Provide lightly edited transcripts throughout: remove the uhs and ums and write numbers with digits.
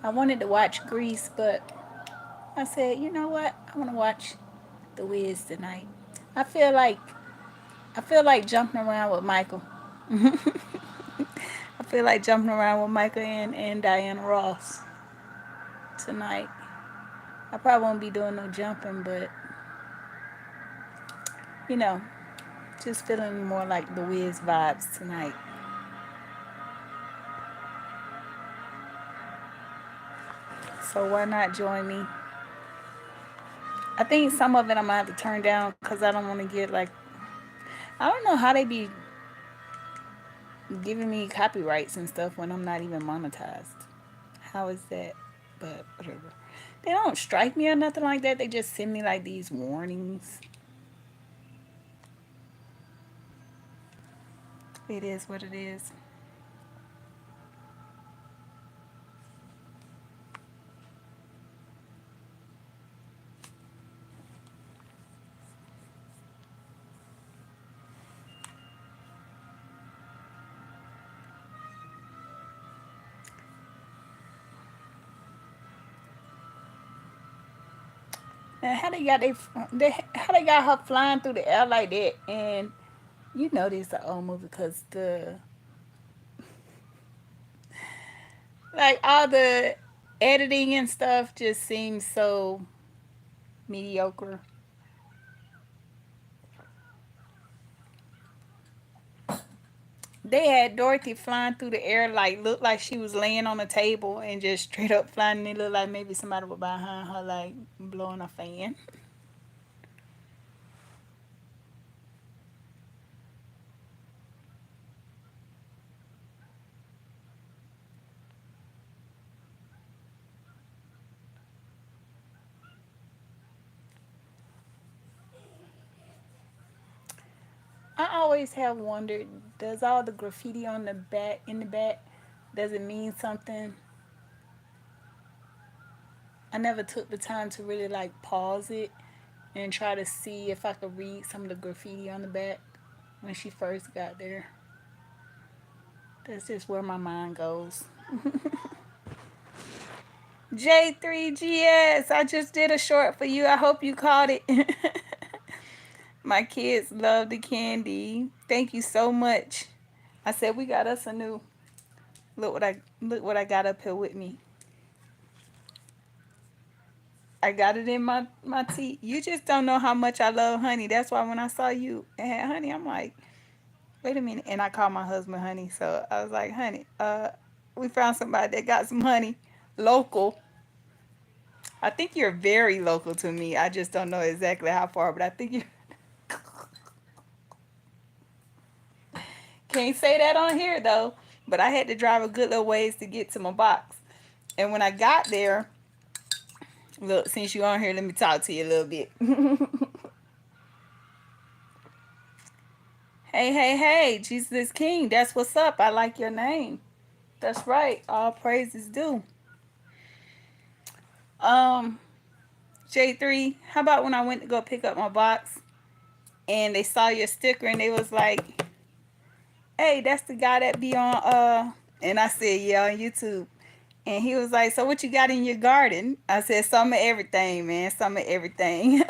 I wanted to watch Grease, but I said, you know what? I want to watch The Wiz tonight. I feel like I feel like jumping around with Michael. I feel like jumping around with Michael and Diana Ross tonight. I probably won't be doing no jumping, but you know, just feeling more like the Wiz vibes tonight. So why not join me? I think some of it I'm gonna have to turn down because I don't want to get like I don't know how they be giving me copyrights and stuff when I'm not even monetized. How is that? But whatever. They don't strike me or nothing like that. They just send me like these warnings. It is what it is. And how they got her flying through the air like that? And you know this is an old movie because the like all the editing and stuff just seems so mediocre. They had Dorothy flying through the air like looked like she was laying on a table and just straight up flying. And it looked like maybe somebody was behind her like blowing a fan. I always have wondered, does all the graffiti on the back in the back does it mean something? I never took the time to really like pause it and try to see if I could read some of the graffiti on the back when she first got there. That's just where my mind goes. J3GS, I just did a short for you. I hope you caught it. My kids love the candy. Thank you so much. I said we got us a new look what I got up here with me. I got it in my tea. You just don't know how much I love honey. That's why when I saw you and had honey, I'm like, wait a minute. And I called my husband honey. So I was like, honey, we found somebody that got some honey local. I think you're very local to me. I just don't know exactly how far, but I think you can't say that on here though. But I had to drive a good little ways to get to my box. And when I got there, look, since you on here, let me talk to you a little bit. Hey, hey, hey, Jesus is King. That's what's up. I like your name. That's right. All praises due. Um, J3, how about when I went to go pick up my box and they saw your sticker and they was like, hey, that's the guy that be on and I said, yeah, on YouTube. And he was like, so what you got in your garden? I said, some of everything, man. Some of everything.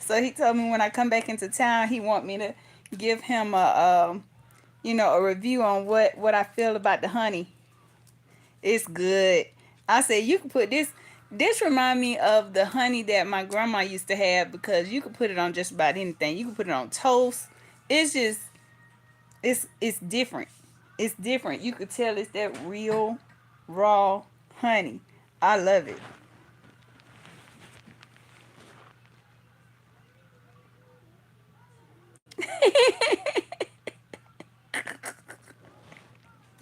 So he told me when I come back into town, he want me to give him a review on what I feel about the honey. It's good. I said you can put this. This remind me of the honey that my grandma used to have because you could put it on just about anything. You can put it on toast. It's just it's different. It's different. You could tell it's that real raw honey. I love it.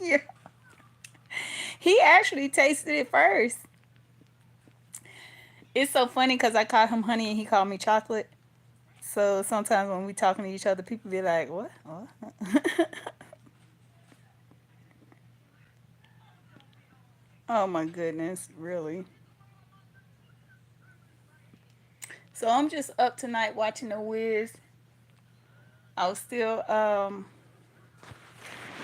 Yeah. He actually tasted it first. It's so funny because I called him honey and he called me chocolate. So sometimes when we talking to each other, people be like, "What? What?" Oh my goodness, really? So I'm just up tonight watching The Wiz. I was still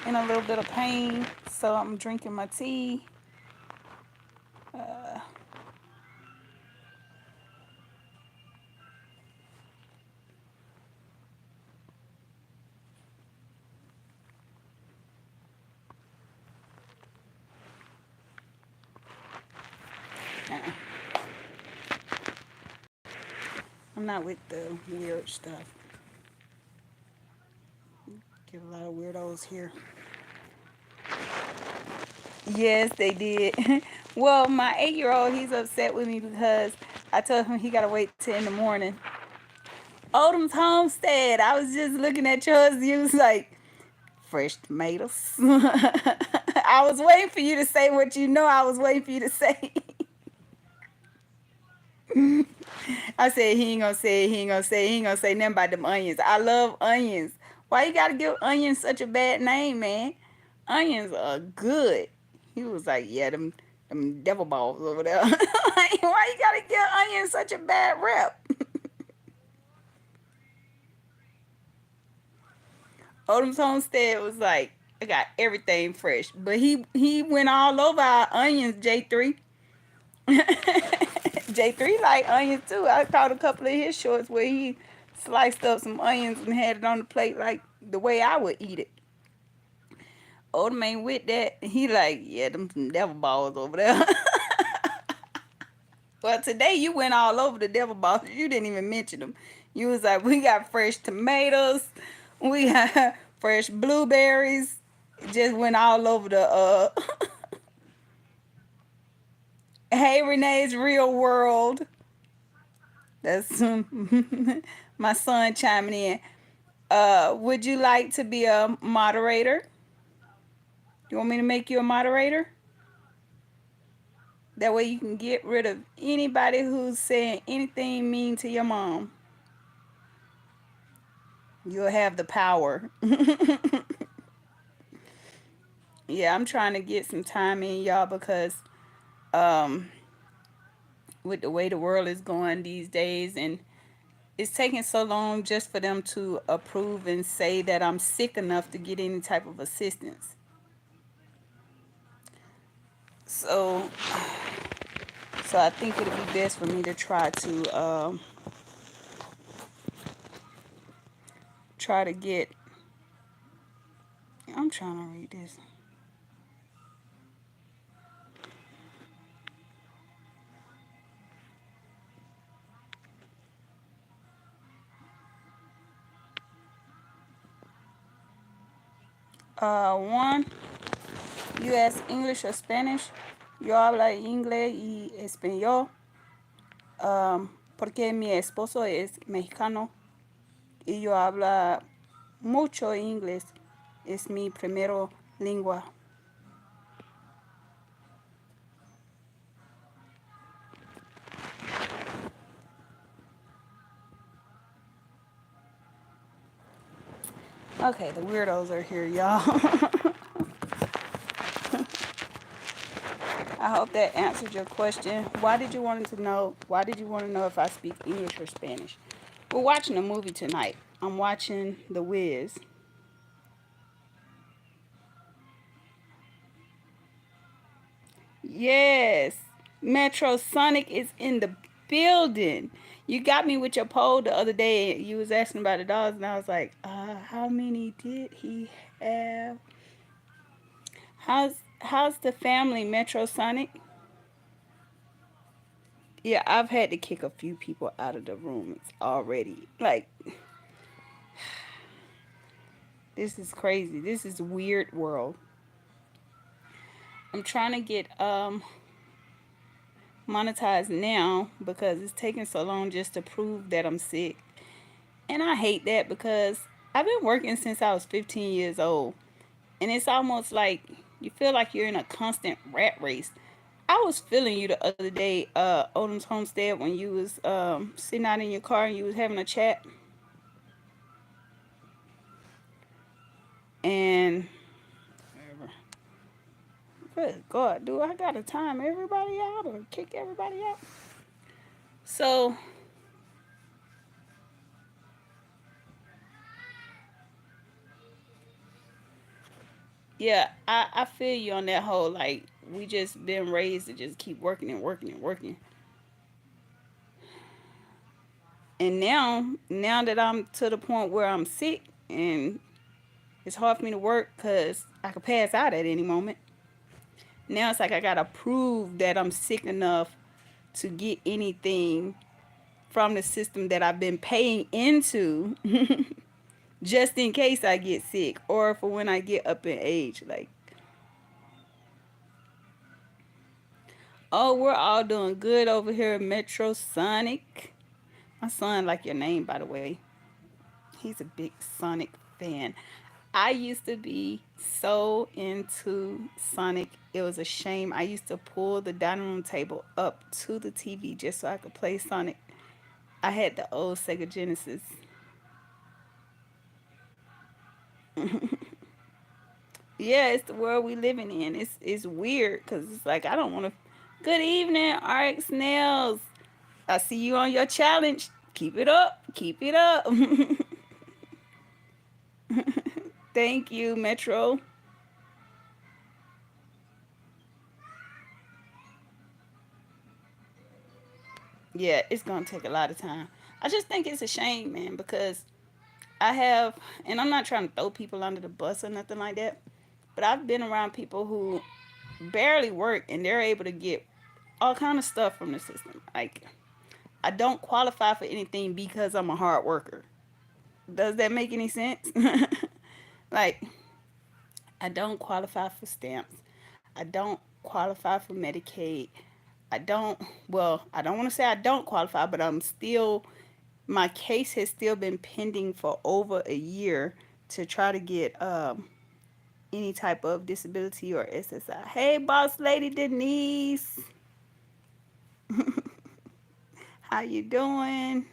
in a little bit of pain, so I'm drinking my tea. Uh, uh, I'm not with the weird stuff. Get a lot of weirdos here. Yes, they did. Well, my 8-year-old, he's upset with me because I told him he gotta wait till in the morning. Odom's homestead. I was just looking at yours. You was like fresh tomatoes. I was waiting for you to say what you know. I was waiting for you to say. I said he ain't gonna say it. He ain't gonna say it. He ain't gonna say nothing about them onions. I love onions. Why you gotta give onions such a bad name, man? Onions are good. He was like, yeah, them devil balls over there. Like, why you gotta give onions such a bad rep? Odom's homestead was like, I got everything fresh, but he went all over our onions. J3, J3 like onions too. I caught a couple of his shorts where he sliced up some onions and had it on the plate like the way I would eat it. Odom ain't with that. He like, yeah, them some devil balls over there. Well, today you went all over the devil balls. You didn't even mention them. You was like, we got fresh tomatoes, we got fresh blueberries. Just went all over the Hey Renee's real world. That's my son chiming in. Would you like to be a moderator? You want me to make you a moderator? That way you can get rid of anybody who's saying anything mean to your mom. You'll have the power. Yeah, I'm trying to get some time in, y'all, because um, with the way the world is going these days, and it's taking so long just for them to approve and say that I'm sick enough to get any type of assistance. So, so I think it'll be best for me to try to get. I'm trying to read this. One, you ask English or Spanish. Yo habla inglés y español. Porque mi esposo es mexicano y yo habla mucho inglés. Es mi primero lengua. Okay, the weirdos are here, y'all. I hope that answered your question. Why did you want to know? Why did you want to know if I speak English or Spanish? We're watching a movie tonight. I'm watching The Wiz. Yes, Metro Sonic is in the building. You got me with your poll the other day. You was asking about the dogs, and I was like, how many did he have? How's the family, Metro Sonic? Yeah, I've had to kick a few people out of the rooms already. Like, this is crazy. This is a weird world. I'm trying to get monetized now because it's taking so long just to prove that I'm sick. And I hate that because I've been working since I was 15 years old. And it's almost like you feel like you're in a constant rat race. I was feeling you the other day, Odom's homestead, when you was sitting out in your car and you was having a chat. And good God, do I gotta time everybody out or kick everybody out? So yeah, I feel you on that whole like we just been raised to just keep working and working and working. And now that I'm to the point where I'm sick and it's hard for me to work because I could pass out at any moment. Now it's like I gotta prove that I'm sick enough to get anything from the system that I've been paying into just in case I get sick or for when I get up in age. Like, oh, we're all doing good over here at Metro Sonic. My son like your name, by the way. He's a big Sonic fan. I used to be so into Sonic. It was a shame. I used to pull the dining room table up to the TV just so I could play Sonic. I had the old Sega Genesis. Yeah, it's the world we living in. It's weird because it's like I don't want to. Good evening, RX Nails. I see you on your challenge. Keep it up. Keep it up. Thank you, Metro. Yeah, it's gonna take a lot of time. I just think it's a shame, man, because I have, and I'm not trying to throw people under the bus or nothing like that, but I've been around people who barely work and they're able to get all kind of stuff from the system. Like I don't qualify for anything because I'm a hard worker. Does that make any sense? Like I don't qualify for stamps. I don't qualify for Medicaid. I don't, well, I don't want to say I don't qualify, but I'm still, my case has still been pending for over a year to try to get any type of disability or SSI. Hey, boss lady Denise, how you doing?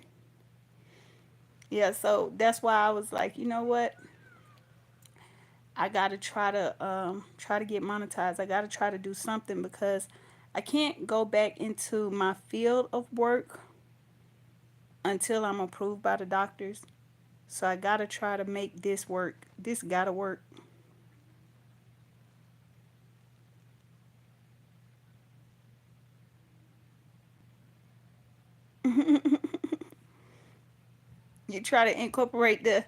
Yeah, so that's why I was like, you know what? I gotta try to get monetized. I gotta try to do something because I can't go back into my field of work until I'm approved by the doctors. So I gotta try to make this work. This gotta work. You try to incorporate the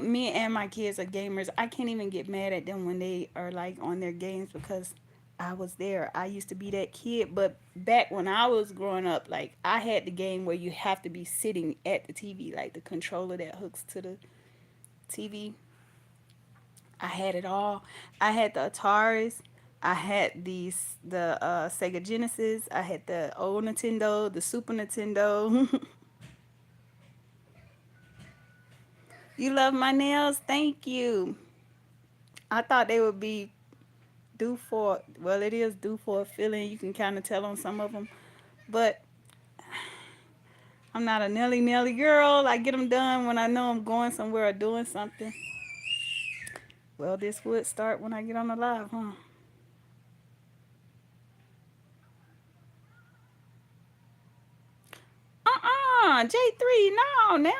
me and my kids are gamers. I can't even get mad at them when they are like on their games because I was there. I used to be that kid, but back when I was growing up, like I had the game where you have to be sitting at the TV, like the controller that hooks to the TV. I had it all. I had the Ataris. I had the Sega Genesis. I had the old Nintendo, the Super Nintendo. You love my nails? Thank you. I thought they would be due for, well, it is due for a filling. You can kind of tell on some of them. But I'm not a Nelly Nelly girl. I get them done when I know I'm going somewhere or doing something. Well, this would start when I get on the live, huh? J3, no, now.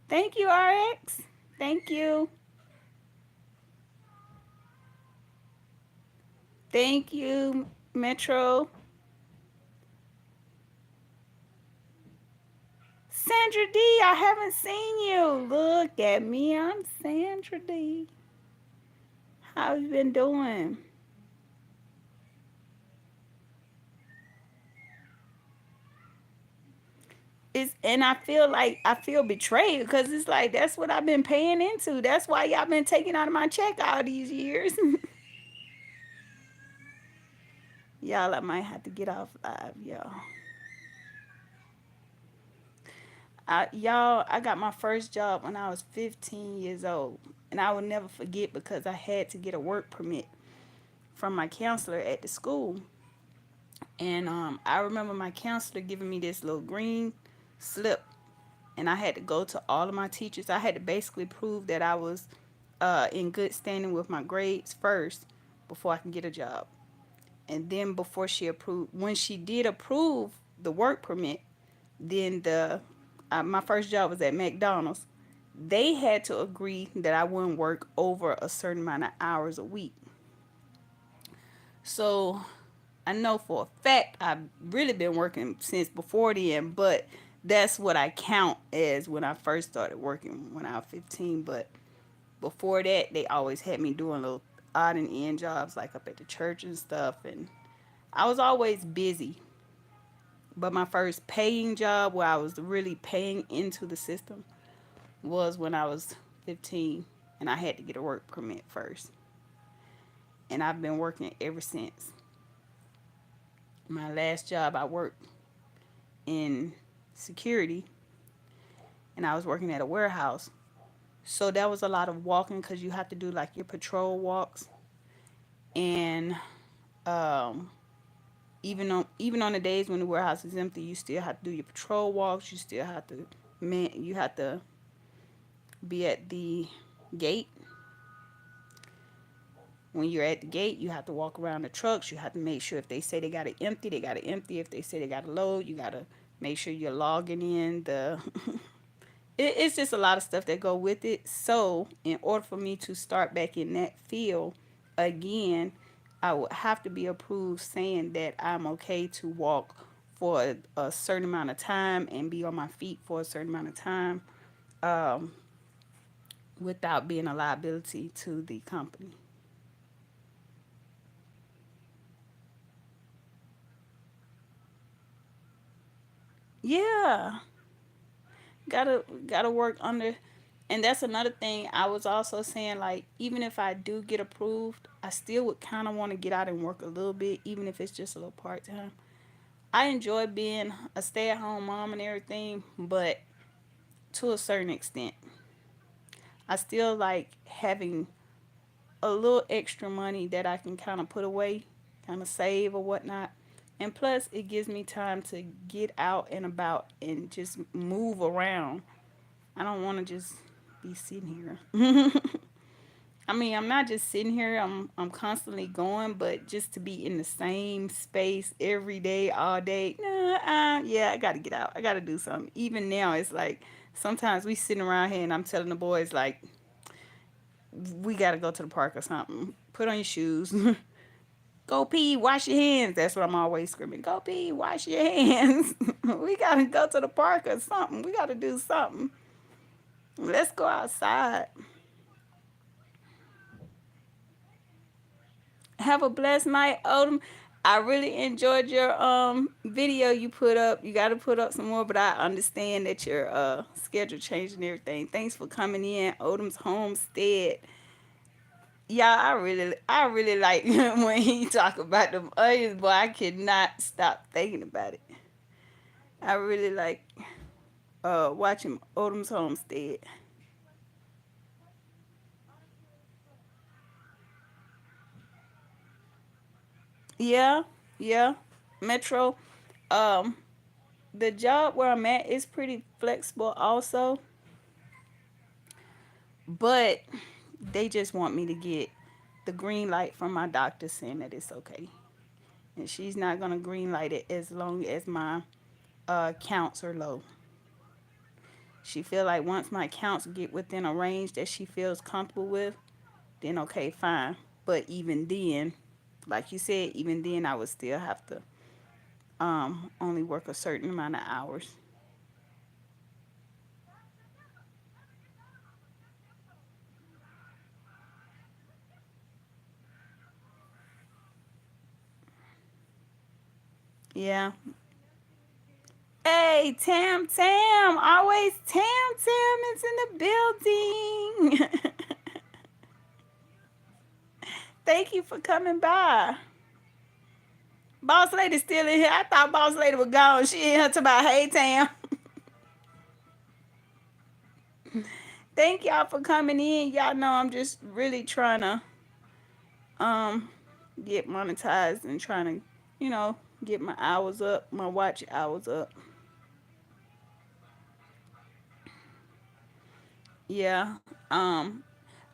Thank you, RX. Thank you. Thank you, Metro. Sandra D, I haven't seen you. Look at me. I'm Sandra D. How you been doing? It's, and I feel like I feel betrayed because it's like that's what I've been paying into. That's why y'all been taking out of my check all these years. Y'all, I might have to get off live, y'all. Y'all, I got my first job when I was 15 years old, and I will never forget because I had to get a work permit from my counselor at the school. And I remember my counselor giving me this little green slip, and I had to go to all of my teachers. I had to basically prove that I was in good standing with my grades first before I can get a job. And then before she approved, when she did approve the work permit, then the my first job was at McDonald's. they had to agree that I wouldn't work over a certain amount of hours a week. So I know for a fact I've really been working since before then, but that's what I count as when I first started working when I was 15. But before that, they always had me doing little odd and end jobs like up at the church and stuff. And I was always busy. But my first paying job where I was really paying into the system was when I was 15 and I had to get a work permit first. And I've been working ever since. My last job, I worked in security and I was working at a warehouse. So that was a lot of walking because you have to do like your patrol walks. And um, even on the days when the warehouse is empty, you still have to do your patrol walks. You still have to you have to be at the gate. When you're at the gate, you have to walk around the trucks. You have to make sure if they say they got it empty, they got it empty. If they say they got to load, you got to make sure you're logging in the it's just a lot of stuff that go with it. So in order for me to start back in that field again, I would have to be approved saying that I'm okay to walk for a certain amount of time and be on my feet for a certain amount of time um, without being a liability to the company. Yeah, gotta work under. And that's another thing I was also saying, like, even if I do get approved, I still would kind of want to get out and work a little bit, even if it's just a little part time. I enjoy being a stay at home mom and everything, but to a certain extent, I still like having a little extra money that I can kind of put away, kind of save or whatnot. And plus, it gives me time to get out and about and just move around. I don't want to just be sitting here. I mean, I'm not just sitting here. I'm constantly going, but just to be in the same space every day, all day. Nah, yeah, I got to get out. I got to do something. Even now, it's like sometimes we sitting around here and I'm telling the boys like, we got to go to the park or something. Put on your shoes. Go pee, wash your hands. That's what I'm always screaming. Go pee, wash your hands. We got to go to the park or something. We got to do something. Let's go outside. Have a blessed night, Odom. I really enjoyed your video you put up. You got to put up some more, but I understand that your schedule changed and everything. Thanks for coming in, Odom's Homestead. Yeah, I really like when he talk about them onions, boy. I could not stop thinking about it. I really like watching Odom's Homestead. Yeah, yeah. Metro. Um, the job where I'm at is pretty flexible also, but they just want me to get the green light from my doctor saying that it's okay. And she's not gonna green light it as long as my counts are low. She feel like once my counts get within a range that she feels comfortable with, then okay, fine. But even then, like you said, even then I would still have to only work a certain amount of hours. Yeah. Hey, Tam Tam, always Tam Tam is in the building. Thank you for coming by. Boss Lady still in here. I thought Boss Lady was gone. She in here talking about, hey Tam. Thank y'all for coming in. Y'all know I'm just really trying to um get monetized and trying to, you know, get my hours up, my watch hours up. Yeah. Um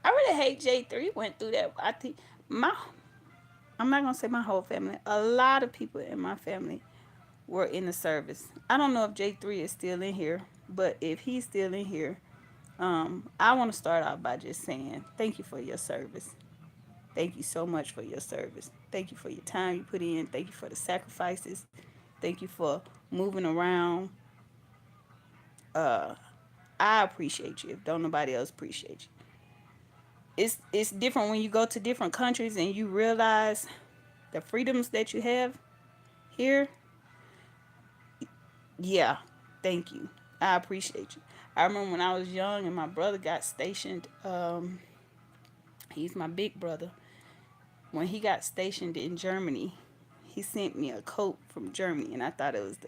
I really hate J3 went through that. I think my I'm not gonna say my whole family. A lot of people in my family were in the service. I don't know if J3 is still in here, but if he's still in here, I want to start out by just saying thank you for your service. Thank you so much for your service. Thank you for your time you put in. Thank you for the sacrifices. Thank you for moving around. Uh, I appreciate you. If don't nobody else appreciate you, it's different when you go to different countries and you realize the freedoms that you have here. Yeah, thank you. I appreciate you. I remember when I was young and my brother got stationed. He's my big brother. When he got stationed in Germany, he sent me a coat from Germany, and I thought it was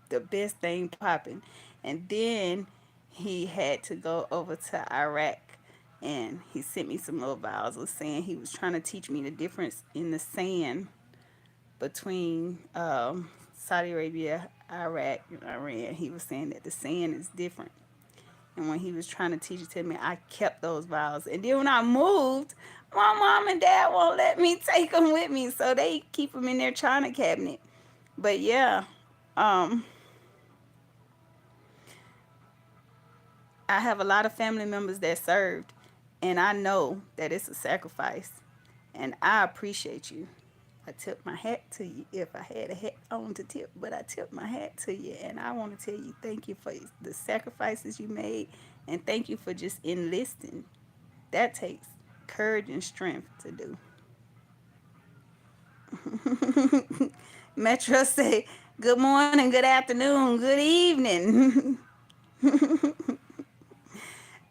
the best thing popping. And then he had to go over to Iraq, and he sent me some little vials of saying he was trying to teach me the difference in the sand between Saudi Arabia, Iraq, and Iran. He was saying that the sand is different. And when he was trying to teach it to me, I kept those vows. And then when I moved, my mom and dad won't let me take them with me, so they keep them in their china cabinet. But yeah, um, I have a lot of family members that served, and I know that it's a sacrifice, and I appreciate you. I tip my hat to you if I had a hat on to tip, but I tip my hat to you, and I want to tell you thank you for the sacrifices you made, and thank you for just enlisting. That takes courage and strength to do. Metro say, good morning, good afternoon, good evening.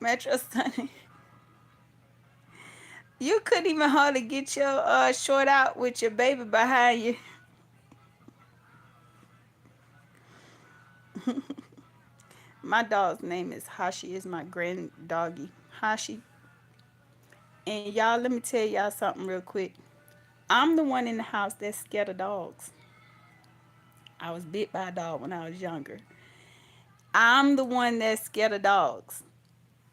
Metro Sunny, you couldn't even hardly get your short out with your baby behind you. My dog's name is Hashi, is my grand doggy. Hashi. And y'all, let me tell y'all something real quick. I'm the one in the house that's scared of dogs. I was bit by a dog when I was younger. I'm the one that's scared of dogs.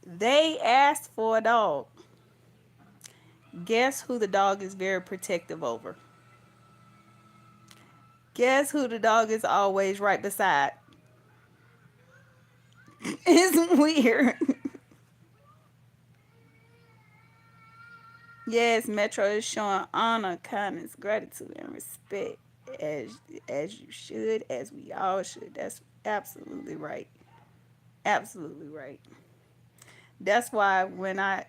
They asked for a dog. Guess who the dog is very protective over? Guess who the dog is always right beside? It's weird. Yes, Metro is showing honor, kindness, gratitude, and respect as as you should, as we all should. That's absolutely right. Absolutely right. That's why when I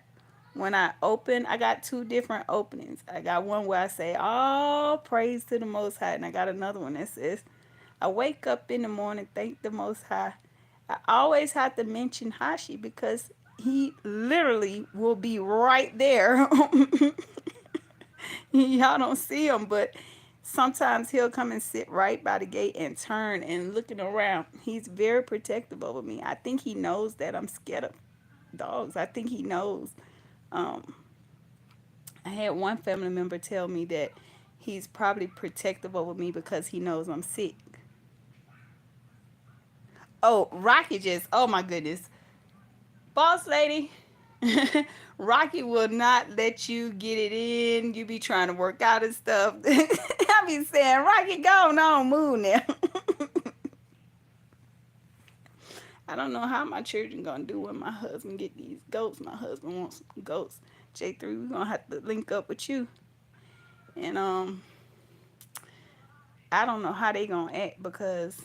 open, I got two different openings. I got one where I say all praise to the Most High, and I got another one that says I wake up in the morning, thank the Most High. I always have to mention Hashi because he literally will be right there. Y'all don't see him, but sometimes he'll come and sit right by the gate and turn and looking around. He's very protective over me. I think he knows that I'm scared of dogs. I think he knows. Um, I had one family member tell me that he's probably protective over me because he knows I'm sick. Oh, Rocky just, oh my goodness. Boss lady, Rocky will not let you get it in. You be trying to work out and stuff. I be saying, Rocky, go on, move now. I don't know how my children gonna do when my husband get these goats. My husband wants some goats. J3, we gonna have to link up with you. And I don't know how they gonna act because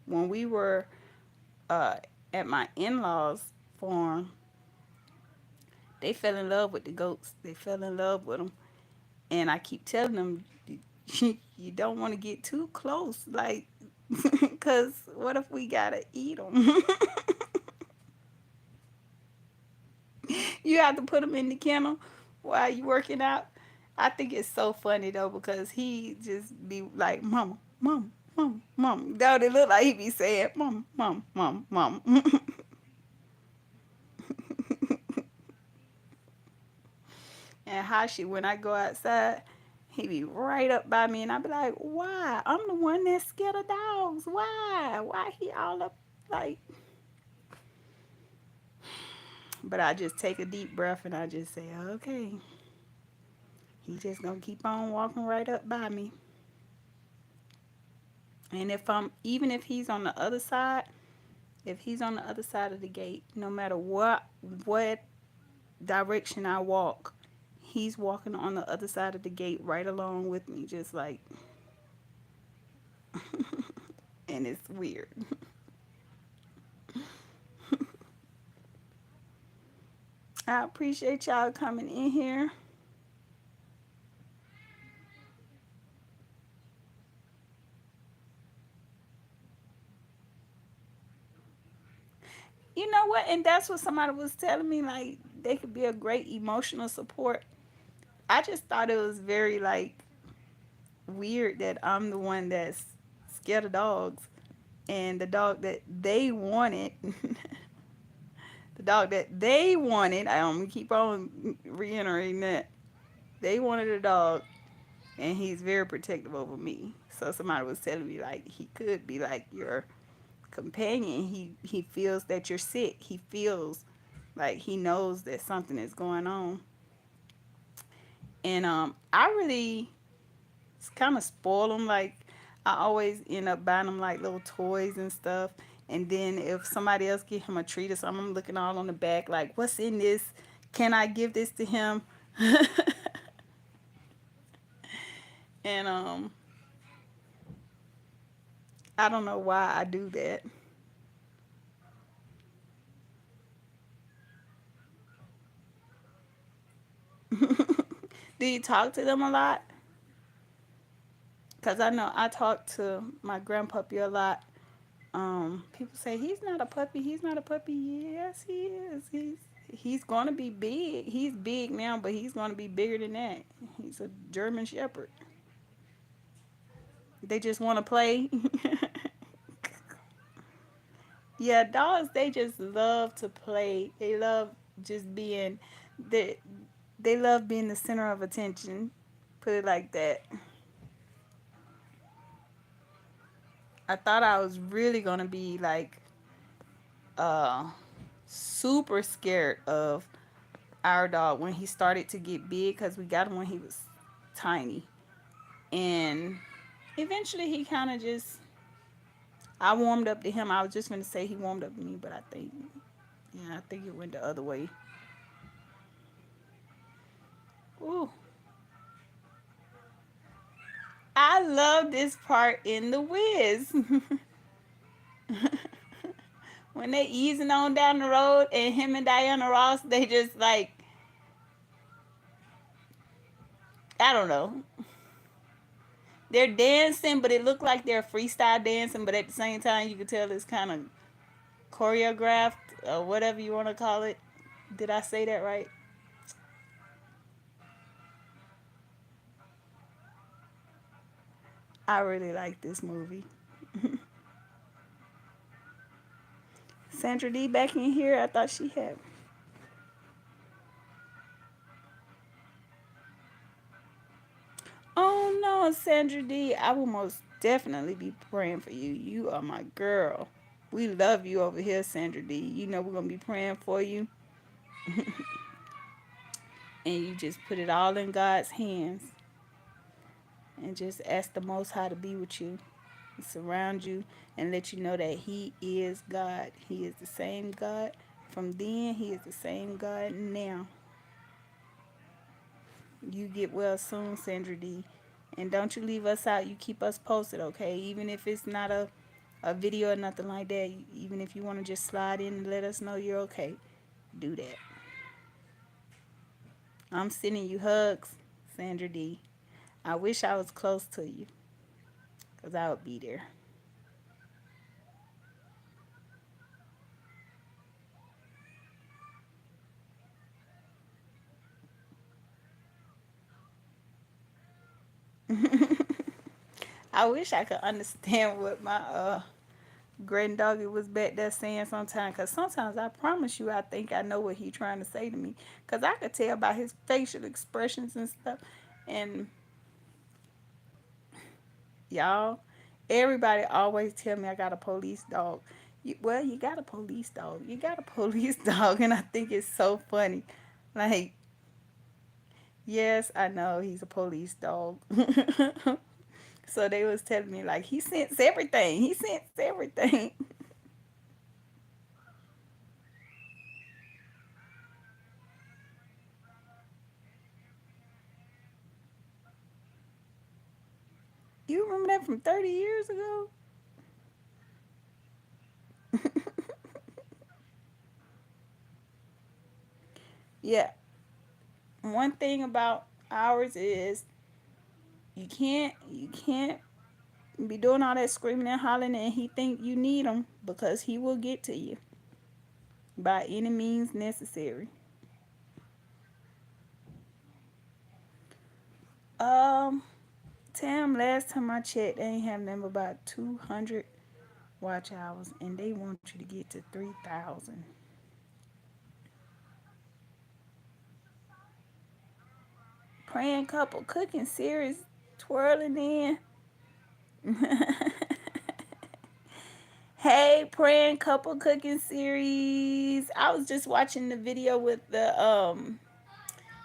when we were uh, at my in-laws farm, they fell in love with the goats. They fell in love with them, and I keep telling them, you don't want to get too close, like, cause what if we gotta eat them? You have to put them in the kennel while you working out. I think it's so funny though because he just be like, "Mama, mom, mom, mom." Though they look like he be saying, "Mom, mom, mom, mom." And Hashi, when I go outside, he be right up by me, and I be like, "Why? I'm the one that's scared of dogs. Why? Why he all up like?" But I just take a deep breath and I just say, "Okay." He just gonna keep on walking right up by me. And if I'm even if he's on the other side, If he's on the other side of the gate, no matter what direction I walk, he's walking on the other side of the gate right along with me, just like, and it's weird. I appreciate y'all coming in here. You know what? And that's what somebody was telling me. Like, they could be a great emotional support. I just thought it was very, like, weird that I'm the one that's scared of dogs. And the dog that they wanted, the dog that they wanted, I'm going to keep on reiterating that. They wanted a dog, and he's very protective over me. So somebody was telling me, like, he could be like your companion. He feels that you're sick. He feels like he knows that something is going on. And I really kind of spoil them. Like, I always end up buying them like little toys and stuff. And then if somebody else give him a treat or something, I'm looking all on the back like, what's in this? Can I give this to him? And I don't know why I do that. Do you talk to them a lot? Because I know I talk to my grandpuppy a lot. People say he's not a puppy. He's not a puppy. Yes, he is. He's gonna be big. He's big now, but he's gonna be bigger than that. He's a German Shepherd. They just want to play. Yeah, dogs. They just love to play. They love just being. They they love being the center of attention. Put it like that. I thought I was really gonna be like uh super scared of our dog when he started to get big because we got him when he was tiny. And eventually he kind of just, I warmed up to him. I was just going to say he warmed up to me, but I think, yeah, I think it went the other way. Ooh. I love this part in The Wiz. When they easing on down the road and him and Diana Ross, they just like, I don't know. They're dancing, but it looked like they're freestyle dancing, but at the same time, you could tell it's kind of choreographed or whatever you want to call it. Did I say that right? I really like this movie. Sandra D back in here. I thought she had. Oh no, Sandra D. I will most definitely be praying for you. You are my girl. We love you over here, Sandra D. You know we're gonna be praying for you, and you just put it all in God's hands, and just ask the Most High to be with you, surround you, and let you know that He is God. He is the same God from then. He is the same God now. You get well soon, Sandra D. And don't you leave us out. You keep us posted, okay? Even if it's not a video or nothing like that. Even if you want to just slide in and let us know you're okay, do that. I'm sending you hugs, Sandra D. I wish I was close to you because I would be there. I wish I could understand what my granddoggy was back there saying sometimes. Because sometimes I promise you I think I know what he trying to say to me. Because I could tell by his facial expressions and stuff. And y'all, everybody always tell me I got a police dog. Well, you got a police dog. You got a police dog. And I think it's so funny. Like, yes, I know he's a police dog. So they was telling me like he sense everything. He sense everything. You remember that from 30 years ago? Yeah. One thing about ours is you can't be doing all that screaming and hollering and he think you need him because he will get to you by any means necessary. Um, Tam, last time I checked, they ain't have them about 200 watch hours, and they want you to get to 3,000. Praying couple cooking series twirling in. Hey, praying couple cooking series. I was just watching the video with the.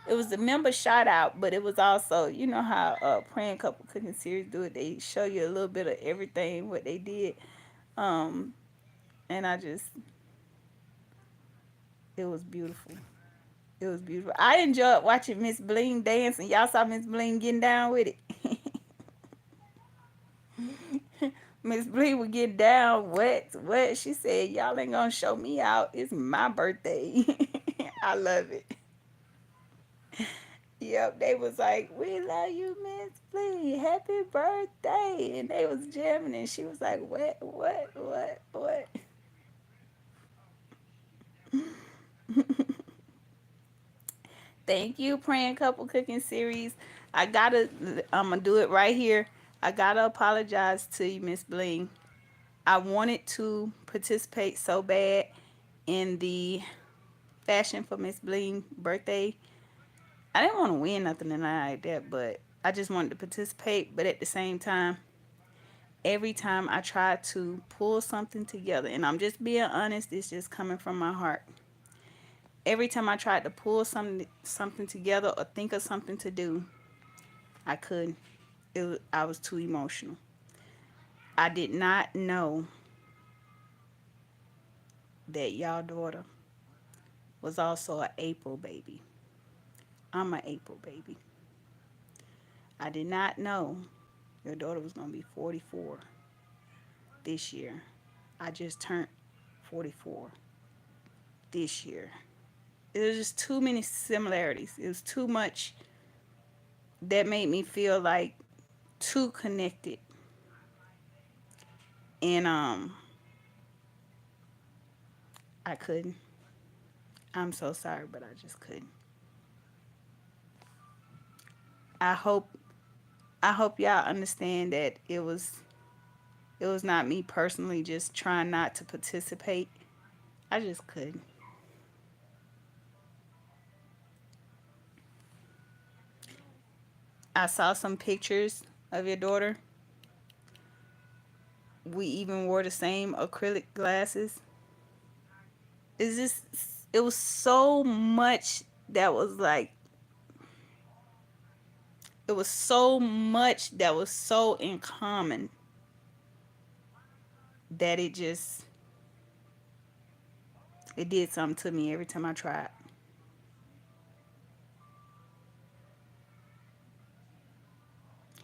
It was the member shout out, but it was also, you know how praying couple cooking series do it. They show you a little bit of everything what they did. Um, and I just, it was beautiful. It was beautiful. I enjoyed watching Miss Bling dance, and y'all saw Miss Bling getting down with it. Miss Bling would get down wet, wet. She said, "Y'all ain't gonna show me out. It's my birthday." I love it. Yep, they was like, "We love you, Miss Bling. Happy birthday!" And they was jamming, and she was like, what?" Thank you, praying couple cooking series. I'm gonna do it right here. I gotta apologize to you, Miss Bling. I wanted to participate so bad in the fashion for Miss Bling birthday. I didn't want to win nothing and like that, but I just wanted to participate. But at the same time, every time I try to pull something together, and I'm just being honest, it's just coming from my heart. Every time I tried to pull something together or think of something to do, I couldn't. I was too emotional. I did not know that y'all daughter was also an April baby. I'm an April baby. I did not know your daughter was gonna be 44 this year. I just turned 44 this year. It was just too many similarities. It was too much that made me feel like too connected. And I couldn't. I'm so sorry, but I just couldn't. I hope I hope y'all understand that it was not me personally just trying not to participate. I just couldn't. I saw some pictures of your daughter. We even wore the same acrylic glasses. It's just it was so much that was like it was so much that was so in common that it did something to me every time I tried.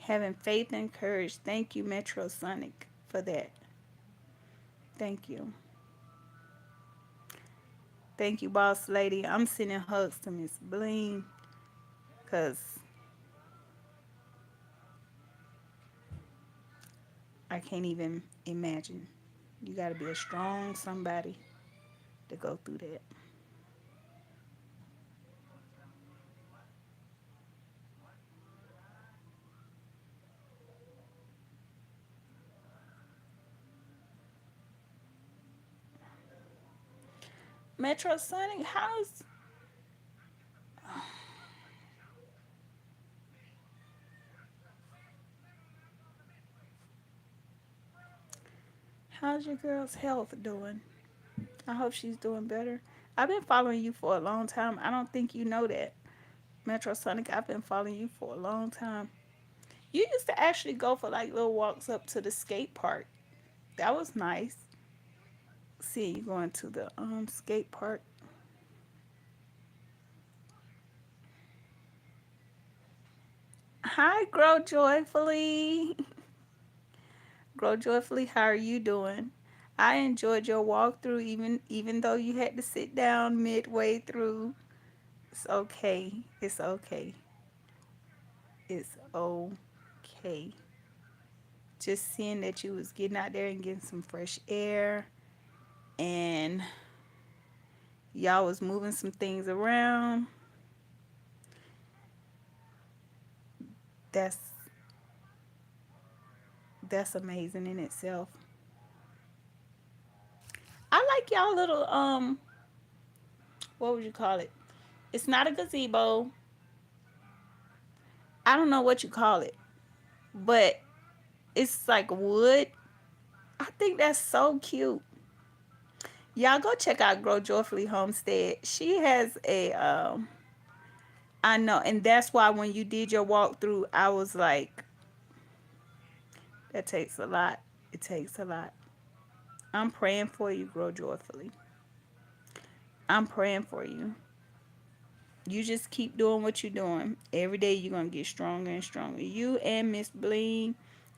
Having faith and courage. Thank you, Metro Sonic, for that. Thank you. Thank you, boss lady. I'm sending hugs to Miss Bling because I can't even imagine. You got to be a strong somebody to go through that. Metro Sonic, how's your girl's health doing? I hope she's doing better. I've been following you for a long time. I don't think you know that. Metro Sonic, I've been following you for a long time. You used to actually go for like little walks up to the skate park. That was nice. Seeing you going to the skate park. Hi, grow joyfully. Grow joyfully. How are you doing? I enjoyed your walkthrough, even though you had to sit down midway through. It's okay. It's okay. It's okay. Just seeing that you was getting out there and getting some fresh air, and y'all was moving some things around. That's that's amazing in itself. I like y'all little what would you call it? It's not a gazebo. I don't know what you call it, but it's like wood. I think that's so cute. Y'all go check out Grow Joyfully Homestead. She has a I know, and that's why when you did your walkthrough, I was like, that takes a lot. It takes a lot. I'm praying for you, Grow Joyfully. I'm praying for you. You just keep doing what you're doing. Every day you're gonna get stronger and stronger. You and Miss Bling,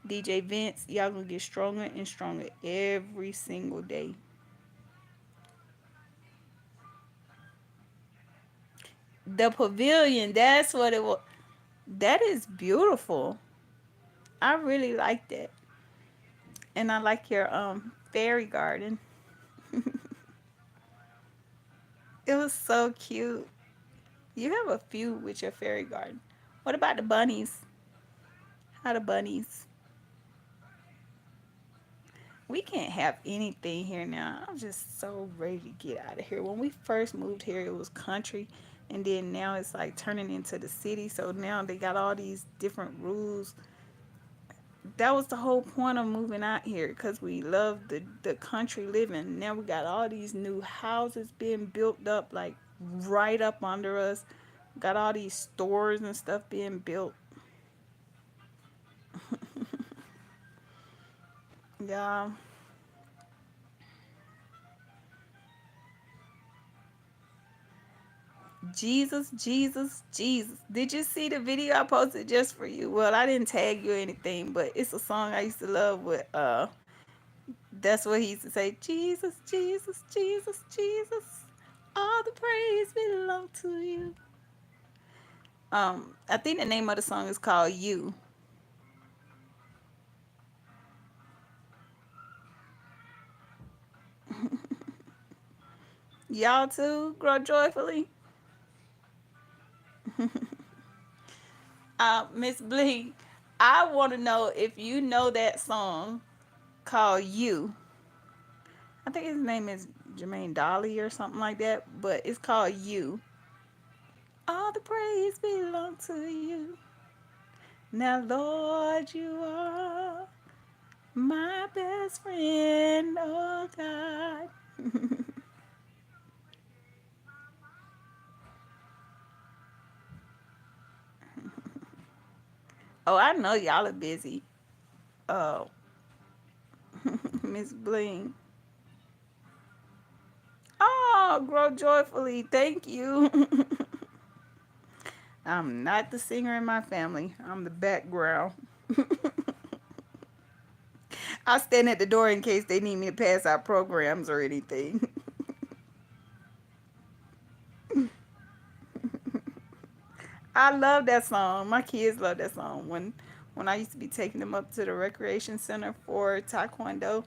DJ Vince, y'all gonna get stronger and stronger every single day. The pavilion, that's what it was. That is beautiful. I really like that. And I like your fairy garden. It was so cute. You have a few with your fairy garden. What about the bunnies? How the bunnies? We can't have anything here now. I'm just so ready to get out of here. When we first moved here, it was country, and then now it's like turning into the city. So now they got all these different rules. That was the whole point of moving out here because we love the country living. Now we got all these new houses being built up like right up under us. Got all these stores and stuff being built. Yeah. Jesus, Jesus, Jesus. Did you see the video I posted just for you? Well, I didn't tag you or anything, but it's a song I used to love with that's what he used to say. Jesus, Jesus, Jesus, Jesus. All the praise belong to you. I think the name of the song is called You. Y'all too grow joyfully. Miss Bling, I want to know if you know that song called You. I think his name is Jermaine Dolly or something like that, but it's called You. All the praise belongs to you. Now, Lord, you are my best friend, oh God. Oh, I know y'all are busy. Oh, Miss Bling. Oh, grow joyfully. Thank you. I'm not the singer in my family. I'm the background. I'll stand at the door in case they need me to pass out programs or anything. I love that song. My kids love that song. When I used to be taking them up to the recreation center for taekwondo,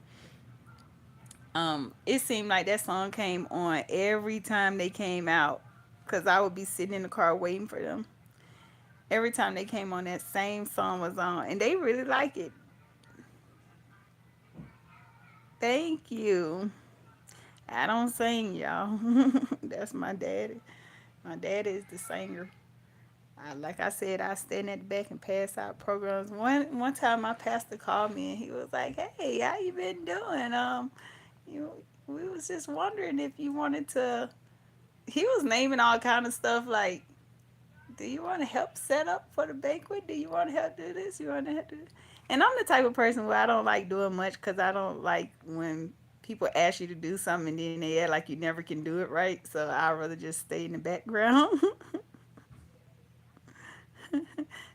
it seemed like that song came on every time they came out, cause I would be sitting in the car waiting for them. Every time they came on, that same song was on, and they really like it. Thank you. I don't sing, y'all. That's my daddy. My daddy is the singer. Like I said, I stand at the back and pass out programs. One time, my pastor called me and he was like, "Hey, how you been doing? You, we was just wondering if you wanted to." He was naming all kind of stuff like, "Do you want to help set up for the banquet? Do you want to help do this? You want to help do this?" And I'm the type of person where I don't like doing much because I don't like when people ask you to do something and then they act like you never can do it right. So I'd rather just stay in the background.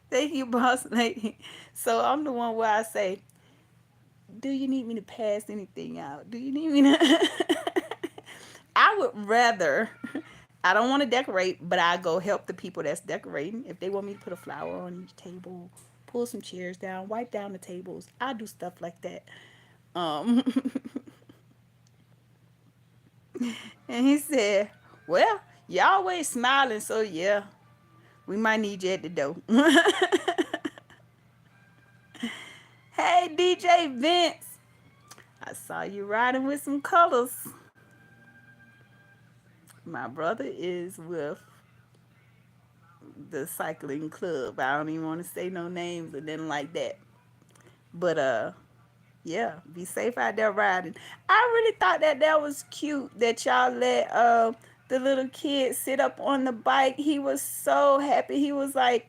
Thank you, boss lady. So I'm the one where I say, Do you need me to pass anything out? Do you need me to? I would rather. I don't want to decorate, but I go help the people that's decorating. If they want me to put a flower on each table, pull some chairs down, wipe down the tables, I do stuff like that. Um, and he said, "Well, you always smiling, so yeah, we might need you at the door." Hey, DJ Vince, I saw you riding with some colors. My brother is with the cycling club. I don't even want to say no names or nothing like that. But yeah, be safe out there riding. I really thought that that was cute that y'all let the little kid sit up on the bike. He was so happy. He was like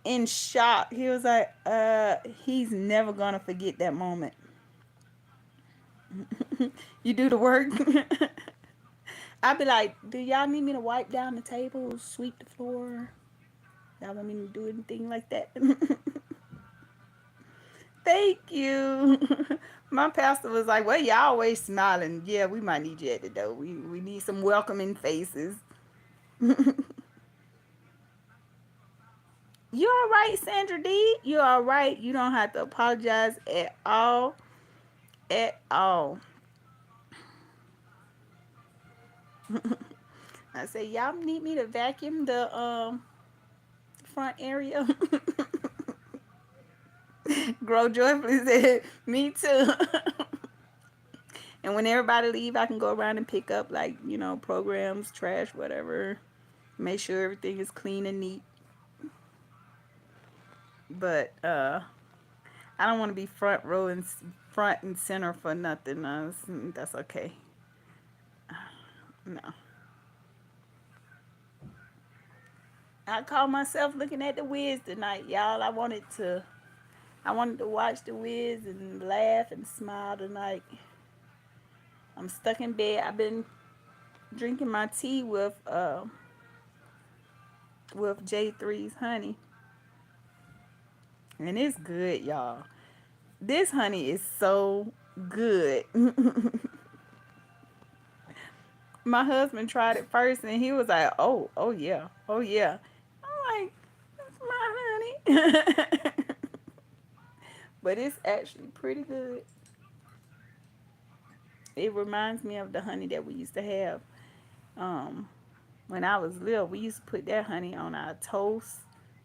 in shock. He was like, he's never gonna forget that moment. You do the work. I'd be like, do y'all need me to wipe down the tables, sweep the floor? Y'all want me to do anything like that? Thank you. My pastor was like, well, you always smiling. Yeah, we might need you at the door. We need some welcoming faces. You all right, Sandra D? You all right? You don't have to apologize at all. At all. I say, y'all need me to vacuum the front area. Grow joyfully said, me too. And when everybody leave, I can go around and pick up like, programs, trash, whatever. Make sure everything is clean and neat. But I don't want to be front and center for nothing. That's okay. No. I caught myself looking at the Wiz tonight, y'all. I wanted to watch the Wiz and laugh and smile tonight. I'm stuck in bed. I've been drinking my tea with J3's honey. And it's good, y'all. This honey is so good. My husband tried it first and he was like, oh yeah, oh yeah. I'm like, that's my honey. But it's actually pretty good. It reminds me of the honey that we used to have um, when I was little. We used to put that honey on our toast.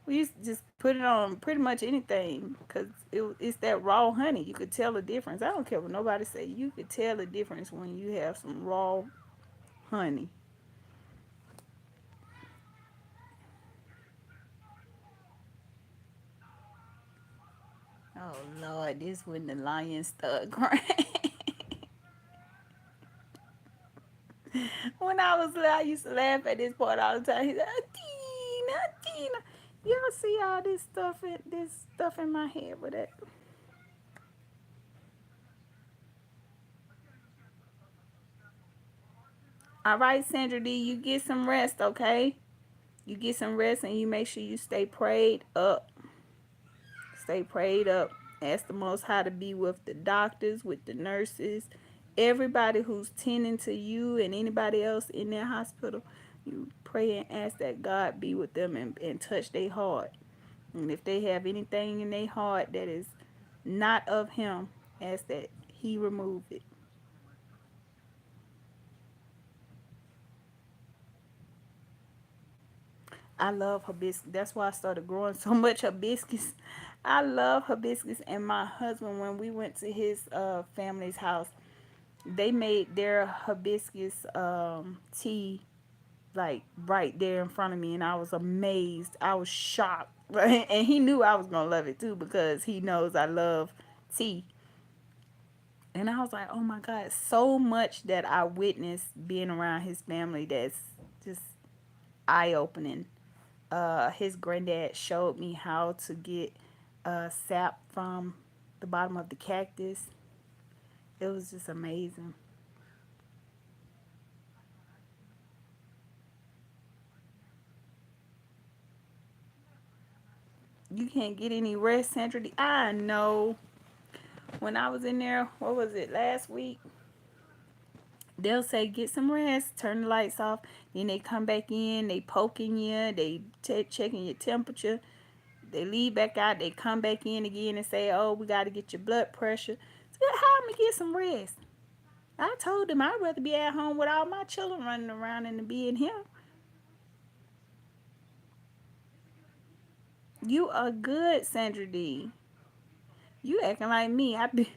We used to just put it on pretty much anything because it's that raw honey. You could tell the difference. I don't care what nobody say. You could tell the difference when you have some raw honey. Oh Lord, this when the lion start crying. When I was little, I used to laugh at this part all the time. He's like, Tina, Tina. Y'all see all this stuff in my head with it. All right, Sandra D, you get some rest, okay? You get some rest and you make sure you stay prayed up. Stay prayed up. Ask the Most High to be with the doctors, with the nurses, everybody who's tending to you and anybody else in that hospital. You pray and ask that God be with them and touch their heart. And if they have anything in their heart that is not of Him, ask that He remove it. I love hibiscus. That's why I started growing so much hibiscus. I love hibiscus. And my husband, when we went to his family's house, they made their hibiscus tea like right there in front of me, and I was amazed. I was shocked, right? And he knew I was gonna love it too because he knows I love tea. And I was like, oh my God, so much that I witnessed being around his family that's just eye opening. His granddad showed me how to get sap from the bottom of the cactus. It was just amazing. You can't get any rest, Sandra. I know. When I was in there, what was it, last week? They'll say get some rest, turn the lights off. Then they come back in, they poking you, they checking your temperature. They leave back out, they come back in again and say, oh, we got to get your blood pressure. So how am I get some rest? I told them I'd rather be at home with all my children running around than to be in here. You are good, Sandra D. You acting like me. I be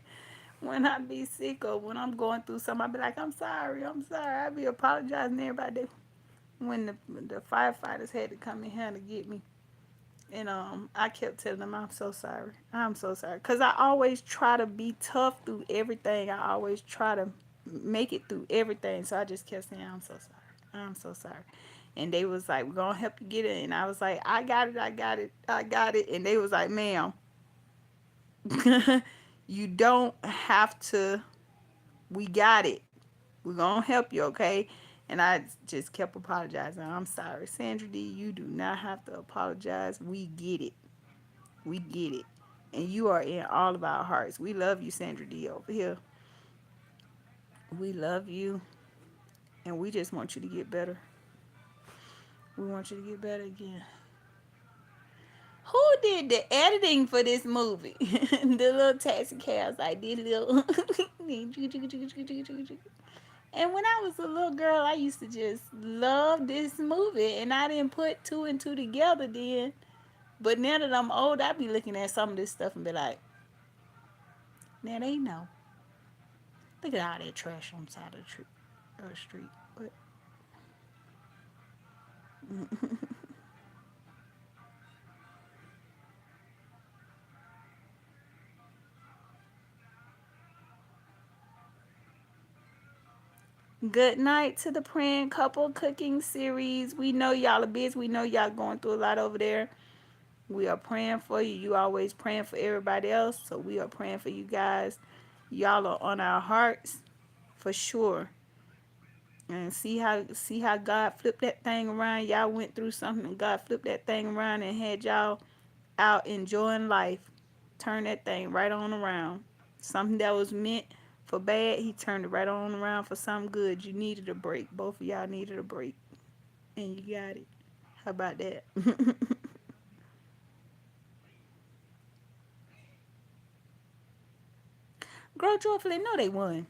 when I be sick or when I'm going through something, I be like, I'm sorry, I'm sorry. I be apologizing to everybody. When the firefighters had to come in here to get me, and I kept telling them I'm so sorry, I'm so sorry, cause I always try to be tough through everything. I always try to make it through everything. So I just kept saying I'm so sorry, I'm so sorry. And they was like, we're gonna help you get it. And I was like, I got it, I got it, I got it. And they was like, ma'am, you don't have to. We got it. We're gonna help you, okay? And I just kept apologizing. I'm sorry, Sandra D. You do not have to apologize. We get it. We get it. And you are in all of our hearts. We love you, Sandra D. Over here. We love you, and we just want you to get better. We want you to get better again. Who did the editing for this movie? The little taxi cabs. I did little. And when I was a little girl, I used to just love this movie, and I didn't put two and two together then. But now that I'm old, I be looking at some of this stuff and be like, now they know. Look at all that trash on the side of the street. But good night to the Praying Couple Cooking Series. We know y'all are busy. We know y'all going through a lot over there. We are praying for you. You always praying for everybody else. So we are praying for you guys. Y'all are on our hearts for sure. And see how God flipped that thing around. Y'all went through something and God flipped that thing around and had y'all out enjoying life. Turn that thing right on around. Something that was meant for bad, he turned it right on around for something good. You needed a break. Both of y'all needed a break. And you got it. How about that? Grow joyfully. No, they won.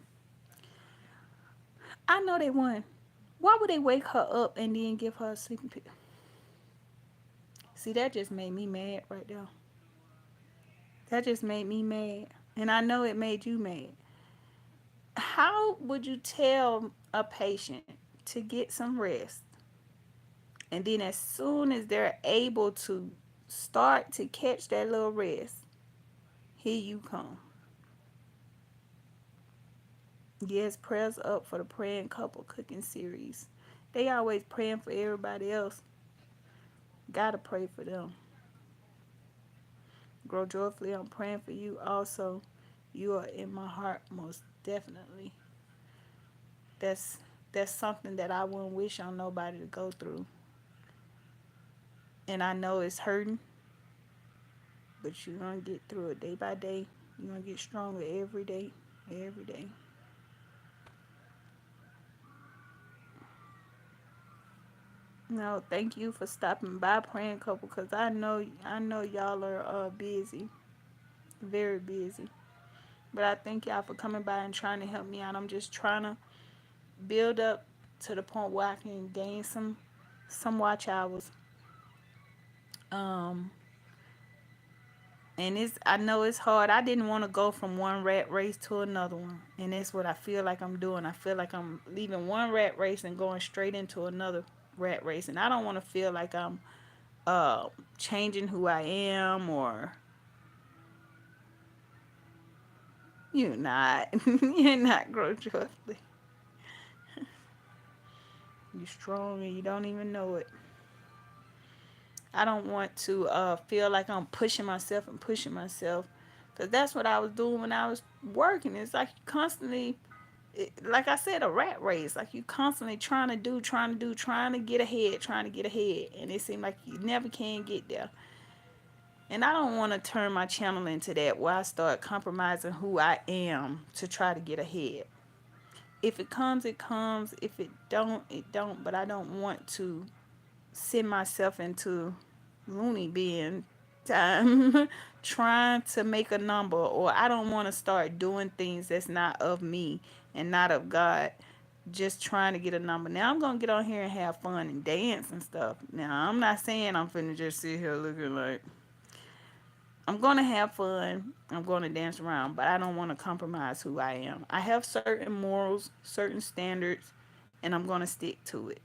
I know they won. Why would they wake her up and then give her a sleeping pill? See, that just made me mad right there. That just made me mad. And I know it made you mad. How would you tell a patient to get some rest, and then as soon as they're able to start to catch that little rest, here you come? Yes, prayers up for the Praying Couple Cooking Series. They always praying for everybody else. Gotta pray for them. Grow joyfully. I'm praying for you also. You are in my heart, most definitely. That's that's something that I wouldn't wish on nobody to go through. And I know it's hurting, but you're gonna get through it day by day. You're gonna get stronger every day. Every day. No, thank you for stopping by, Praying Couple, because I know y'all are busy, very busy. But I thank y'all for coming by and trying to help me out. I'm just trying to build up to the point where I can gain some watch hours. Um, and it's I know it's hard. I didn't want to go from one rat race to another one, and that's what I feel like I'm doing. I feel like I'm leaving one rat race and going straight into another rat race, and I don't want to feel like I'm uh changing who I am, or you're not. You're not grow joyfully. You're strong and you don't even know it. I don't want to feel like I'm pushing myself and pushing myself, because that's what I was doing when I was working. It's like you constantly, like I said, a rat race. Like you constantly trying to get ahead, and it seemed like you never can get there. And I don't want to turn my channel into that where I start compromising who I am to try to get ahead. If it comes, it comes. If it don't, it don't. But I don't want to send myself into loony bin time trying to make a number, or I don't want to start doing things that's not of me and not of God, just trying to get a number. Now I'm gonna get on here and have fun and dance and stuff. Now I'm not saying I'm finna just sit here looking like I'm gonna have fun. I'm gonna dance around, but I don't want to compromise who I am. I have certain morals, certain standards, and I'm gonna stick to it.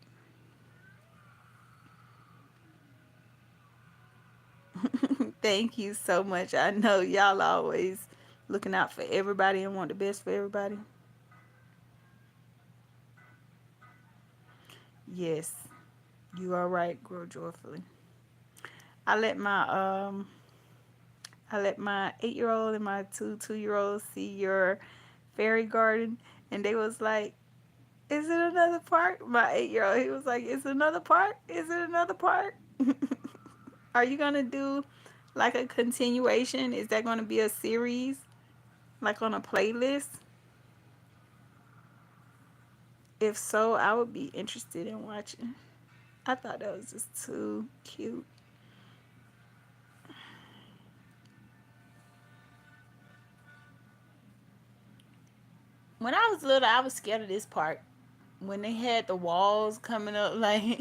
Thank you so much. I know y'all always looking out for everybody and want the best for everybody. Yes, you are right. Grow joyfully. I let my um I let my 8 year old and my 2 year olds see your fairy garden, and they was like, "Is it another park?" My 8 year old, he was like, "Is it another park? Is it another park?" Are you gonna do like a continuation? Is that gonna be a series, like on a playlist? If so, I would be interested in watching. I thought that was just too cute. When I was little, I was scared of this part. When they had the walls coming up, like,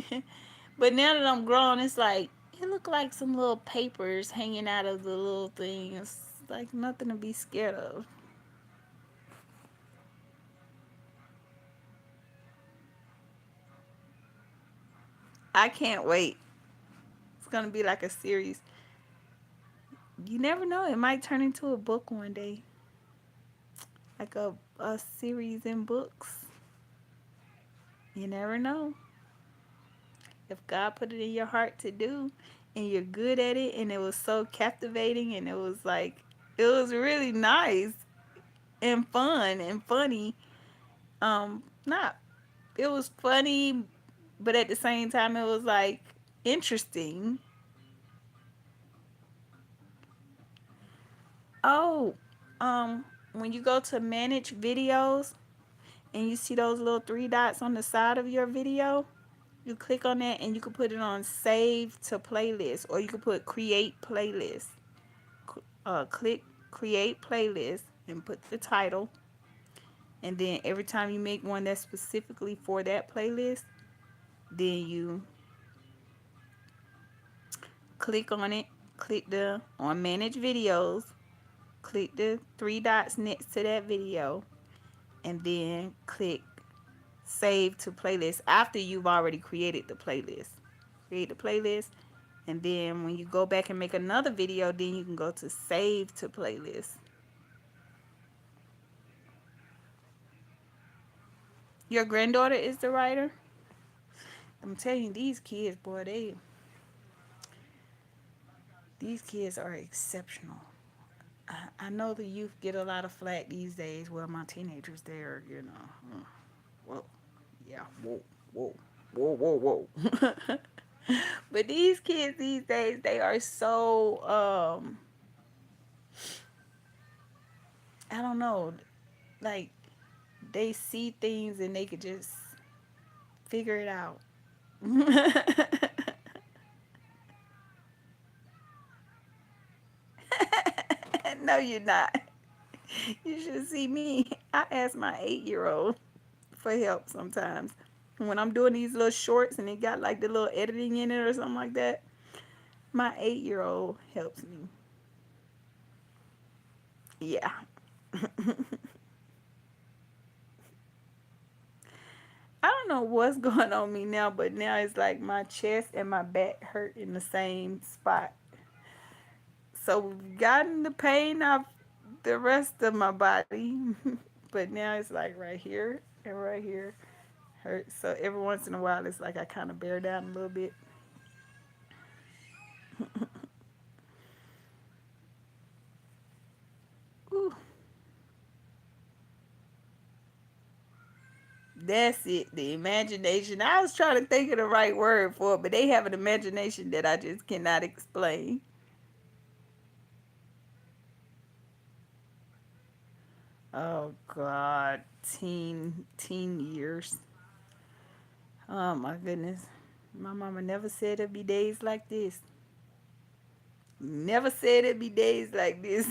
but now that I'm grown, it's like, it looked like some little papers hanging out of the little thing. It's like nothing to be scared of. I can't wait. It's gonna be like a series. You never know. It might turn into a book one day, like a series in books. You never know. If God put it in your heart to do, and you're good at it, and it was so captivating, and it was like, it was really nice and fun and funny. Not, it was funny, but at the same time, it was like interesting. Oh, when you go to manage videos and you see those little three dots on the side of your video, you click on that and you can put it on save to playlist, or you can put create playlist. Click create playlist and put the title, and then every time you make one that's specifically for that playlist, then you click on it, click the on manage videos, click the three dots next to that video, and then click save to playlist after you've already created the playlist. Create the playlist, and then when you go back and make another video, then you can go to save to playlist. Your granddaughter is the writer? I'm telling you, these kids, boy, these kids are exceptional. I know the youth get a lot of flack these days. Well, my teenagers, they're, whoa, yeah, whoa, whoa, whoa, whoa, whoa. But these kids these days, they are so, I don't know, like, they see things and they could just figure it out. No, you're not. You should see me. I ask my 8 year old for help sometimes. When I'm doing these little shorts and it got like the little editing in it or something like that, my 8 year old helps me. Yeah. I don't know what's going on me now, but now it's like my chest and my back hurt in the same spot. So we've gotten the pain off the rest of my body, but now it's like right here and right here hurts. So every once in a while, it's like I kind of bear down a little bit. Ooh, that's it. The imagination. I was trying to think of the right word for it, but they have an imagination that I just cannot explain. Oh God, teen years. Oh my goodness. My mama never said it'd be days like this. Never said it'd be days like this.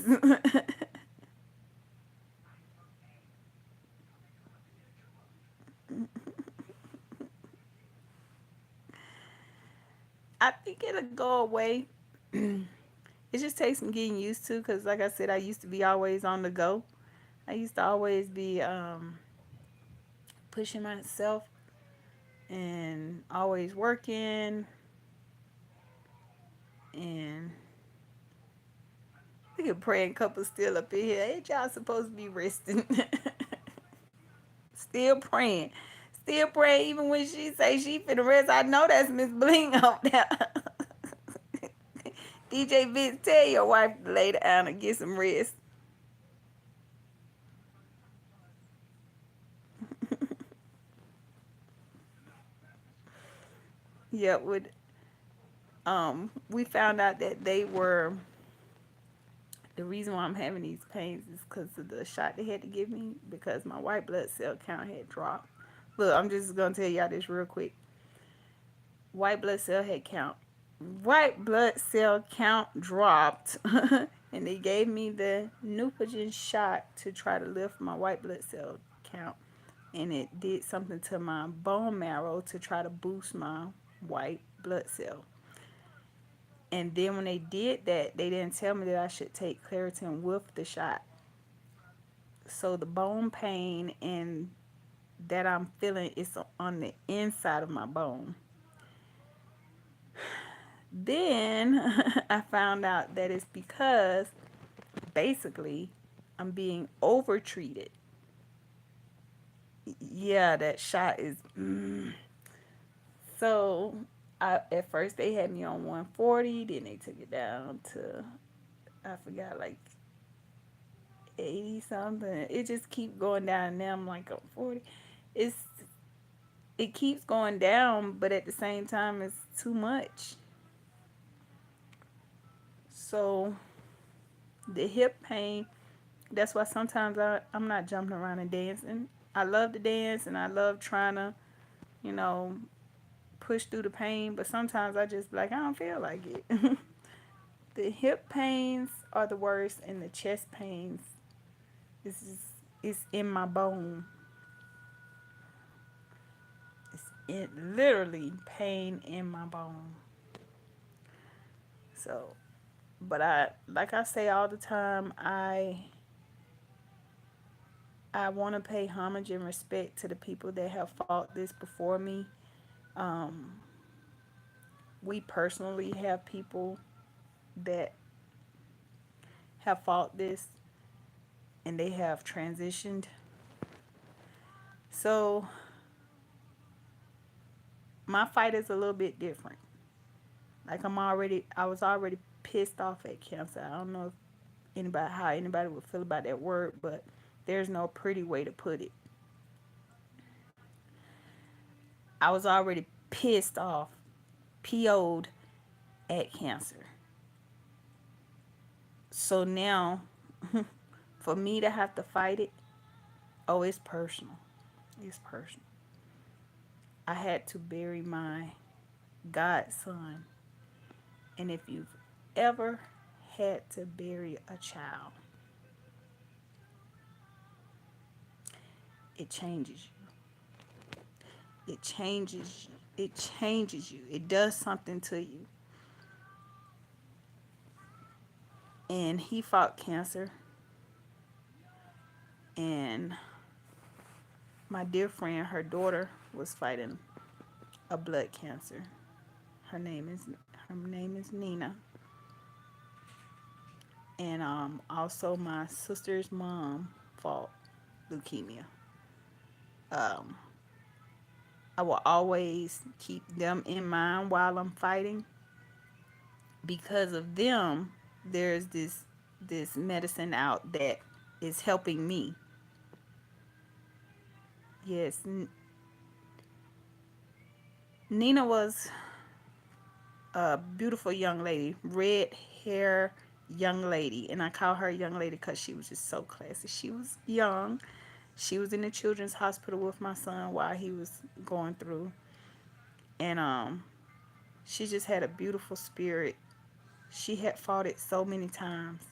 I think it'll go away. It just takes some getting used to because, like I said, I used to be always on the go. I used to always be pushing myself and always working. And look at praying couple still up in here. Ain't y'all supposed to be resting? Still praying. Still praying even when she say she finna rest. I know that's Miss Bling up there. DJ Vince, tell your wife to lay down and get some rest. Yeah, with we found out that they were the reason why I'm having these pains is because of the shot they had to give me because my white blood cell count had dropped. Look, I'm just gonna tell y'all this real quick. White blood cell had count. White blood cell count dropped, and they gave me the Neupogen shot to try to lift my white blood cell count, and it did something to my bone marrow to try to boost my white blood cell. And then when they did that, they didn't tell me that I should take Claritin with the shot. So the bone pain and that I'm feeling is on the inside of my bone. Then I found out that it's because basically I'm being over treated. Yeah, that shot is. So at first they had me on 140, then they took it down to I forgot like 80 something. It just keep going down. Now I'm like on 40. It's it keeps going down, but at the same time it's too much. So the hip pain. That's why sometimes I'm not jumping around and dancing. I love to dance and I love trying to, you know, push through the pain, but sometimes I just be like, I don't feel like it. The hip pains are the worst, and the chest pains is in my bone. Literally pain in my bone. So, but I like I say all the time, I want to pay homage and respect to the people that have fought this before me. Um, we personally have people that have fought this and they have transitioned. So my fight is a little bit different. Like I was already pissed off at cancer. I don't know if how anybody would feel about that word, but there's no pretty way to put it. I was already pissed off, PO'd at cancer. So now, for me to have to fight it, oh, it's personal. It's personal. I had to bury my godson. And if you've ever had to bury a child, it changes you. It changes you. It changes you. It does something to you. And he fought cancer. And my dear friend, her daughter was fighting a blood cancer. Her name is her name is Nina. And also my sister's mom fought leukemia. Um, I will always keep them in mind while I'm fighting. Because of them, there's this medicine out that is helping me. Yes, Nina was a beautiful young lady, red hair, young lady, and I call her young lady because she was just so classy. She was young. She was in the children's hospital with my son while he was going through, and she just had a beautiful spirit. She had fought it so many times,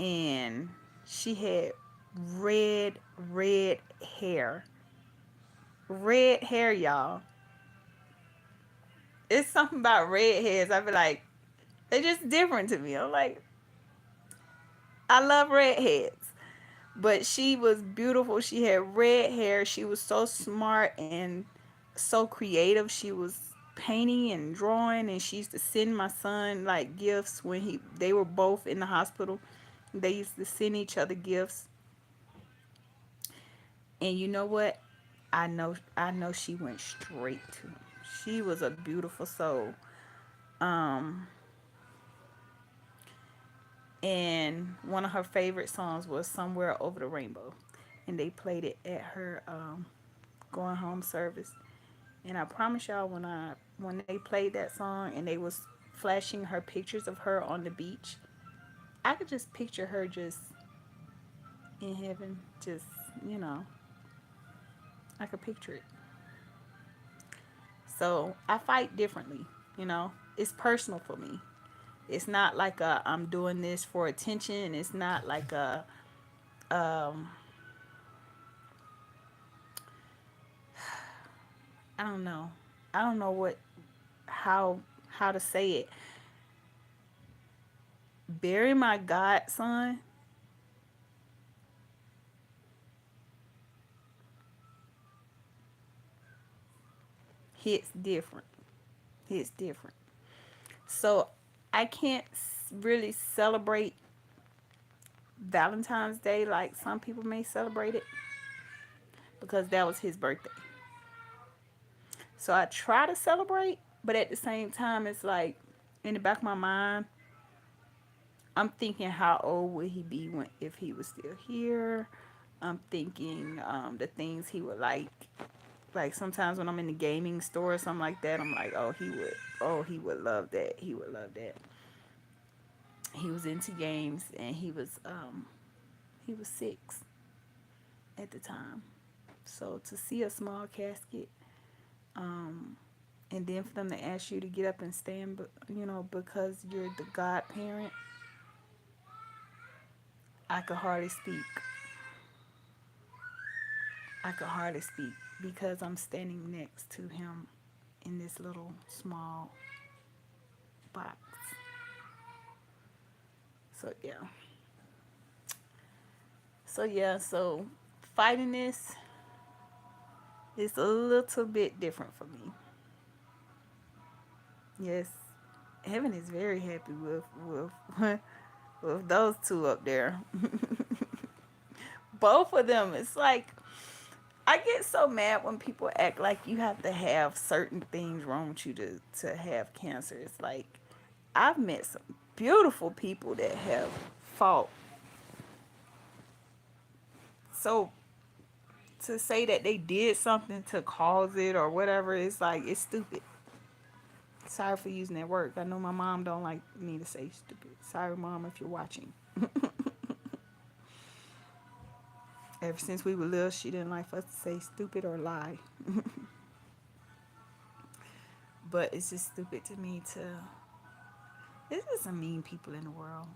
and she had red, red hair. Red hair, y'all. It's something about red hairs. I be like, they're just different to me. I'm like, I love redheads. But she was beautiful. She had red hair. She was so smart and so creative. She was painting and drawing, and she used to send my son like gifts when they were both in the hospital. They used to send each other gifts. And you know what? I know she went straight to him. She was a beautiful soul. Um and one of her favorite songs was Somewhere Over the Rainbow. And they played it at her going home service. And I promise y'all, when they played that song and they was flashing her pictures of her on the beach, I could just picture her just in heaven, just you know, I could picture it. So I fight differently, you know. It's personal for me. It's not like I'm doing this for attention. It's not like a um I don't know. I don't know how to say it. Bury my godson hits different. Hits different. So I can't really celebrate Valentine's Day like some people may celebrate it because that was his birthday. So I try to celebrate, but at the same time, it's like in the back of my mind, I'm thinking how old would he be when if he was still here. I'm thinking the things he would like. Like sometimes when I'm in the gaming store or something like that, I'm like, he would love that. He would love that. He was into games and he was 6 at the time. So to see a small casket, um, and then for them to ask you to get up and stand, because you're the godparent, I could hardly speak. I could hardly speak because I'm standing next to him in this little small box. So yeah. So fighting this is a little bit different for me. Yes, heaven is very happy with with those two up there. Both of them. It's like I get so mad when people act like you have to have certain things wrong with you to have cancer. It's like I've met some beautiful people that have fought. So to say that they did something to cause it or whatever, it's like it's stupid. Sorry for using that word. I know my mom don't like me to say stupid. Sorry, mom, if you're watching. Ever since we were little, she didn't like us to say stupid or lie. But it's just stupid to me to. There's just some mean people in the world.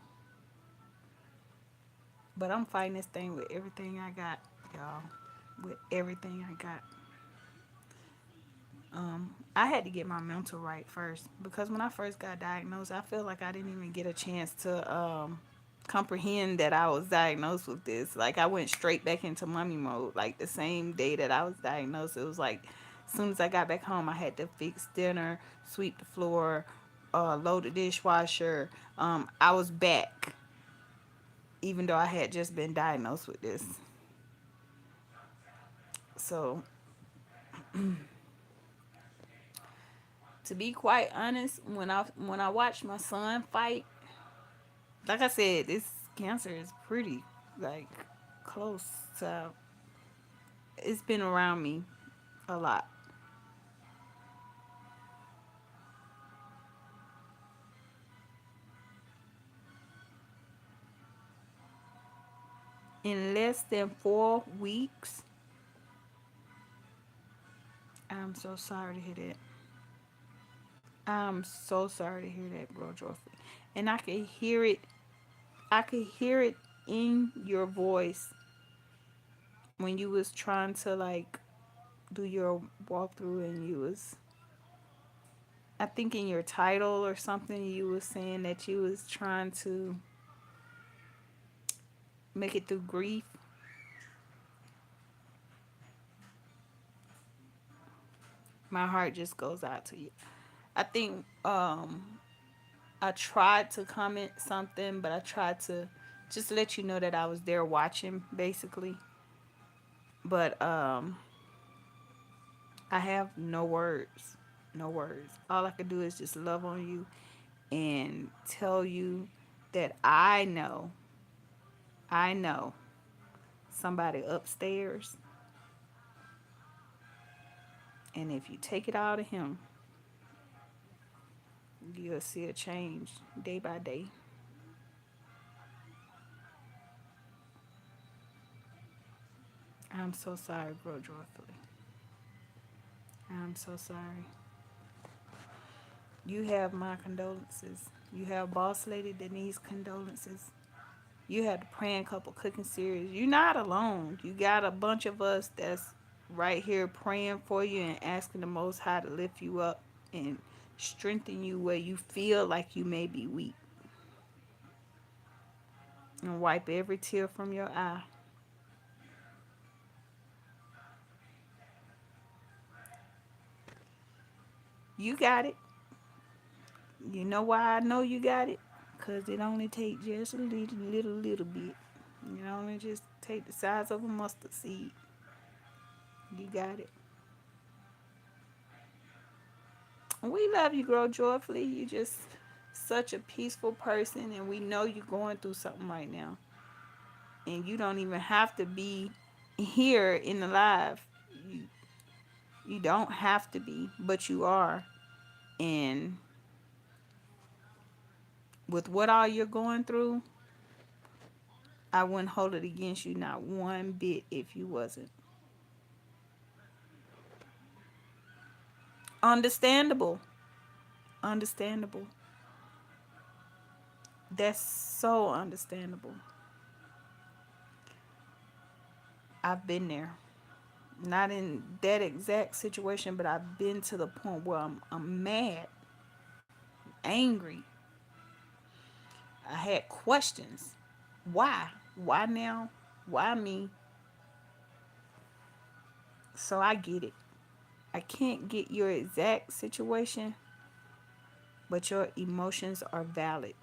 But I'm fighting this thing with everything I got, y'all. With everything I got. I had to get my mental right first because when I first got diagnosed, I feel like I didn't even get a chance to comprehend that I was diagnosed with this. Like I went straight back into mummy mode. Like the same day that I was diagnosed, it was like as soon as I got back home, I had to fix dinner, sweep the floor, load the dishwasher. I was back, even though I had just been diagnosed with this. So to be quite honest, when I watched my son fight, like I said, this cancer is pretty like close to. It's been around me a lot. in less than 4 weeks. I'm so sorry to hear that. I'm so sorry to hear that, bro, Joyfully. And I could hear it. I could hear it in your voice when you was trying to like do your walkthrough, and you was, I think in your title or something, you was saying that you was trying to make it through grief. My heart just goes out to you. I think I tried to comment something, but I tried to just let you know that I was there watching, basically. But I have no words. No words. All I can do is just love on you and tell you that I know somebody upstairs, and if you take it out of him, you'll see a change day by day. I'm so sorry, bro, joyfully. I'm so sorry. You have my condolences. You have Boss Lady Denise condolences. You have the Praying Couple Cooking Series. You're not alone. You got a bunch of us that's right here praying for you and asking the Most High to lift you up and strengthen you where you feel like you may be weak, and wipe every tear from your eye. You got it. You know why I know you got it? Because it only takes just a little bit. It only just take the size of a mustard seed. You got it. We love you, Grow Joyfully. You just such a peaceful person, and we know you're going through something right now. And you don't even have to be here in the live. You, you don't have to be, but you are. And with what all you're going through, I wouldn't hold it against you not one bit if you wasn't. Understandable. Understandable. That's so understandable. I've been there. Not in that exact situation, but I've been to the point where I'm mad, angry. I had questions. Why? Why now? Why me? So I get it. I can't get your exact situation, but your emotions are valid.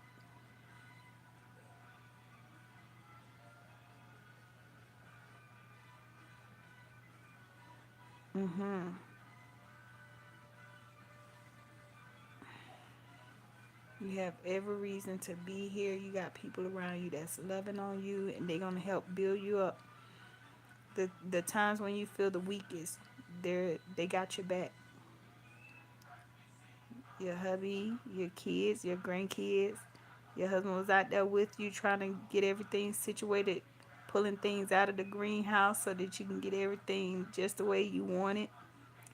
Mm-hmm. You have every reason to be here. You got people around you that's loving on you, and they're gonna help build you up. The times when you feel the weakest, they got your back. Your hubby, your kids, your grandkids. Your husband was out there with you trying to get everything situated, pulling things out of the greenhouse so that you can get everything just the way you want it.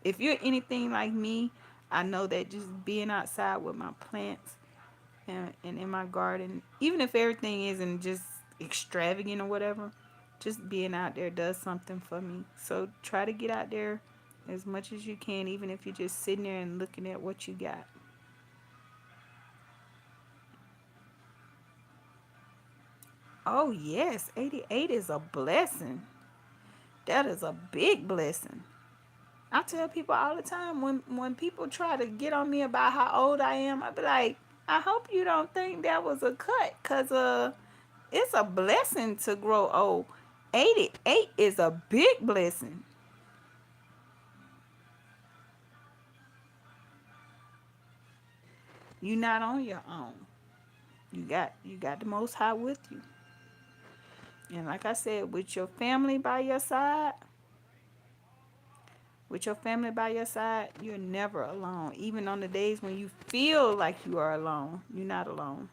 If you're anything like me, I know that just being outside with my plants and in my garden, even if everything isn't just extravagant or whatever, just being out there does something for me. So try to get out there as much as you can, even if you're just sitting there and looking at what you got. Oh, yes, 88 is a blessing. That is a big blessing. I tell people all the time when people try to get on me about how old I am, I be like, I hope you don't think that was a cut, cause it's a blessing to grow old. 88 is a big blessing. You're not on your own. You got the Most High with you. And like I said, with your family by your side, you're never alone. Even on the days when you feel like you are alone, you're not alone.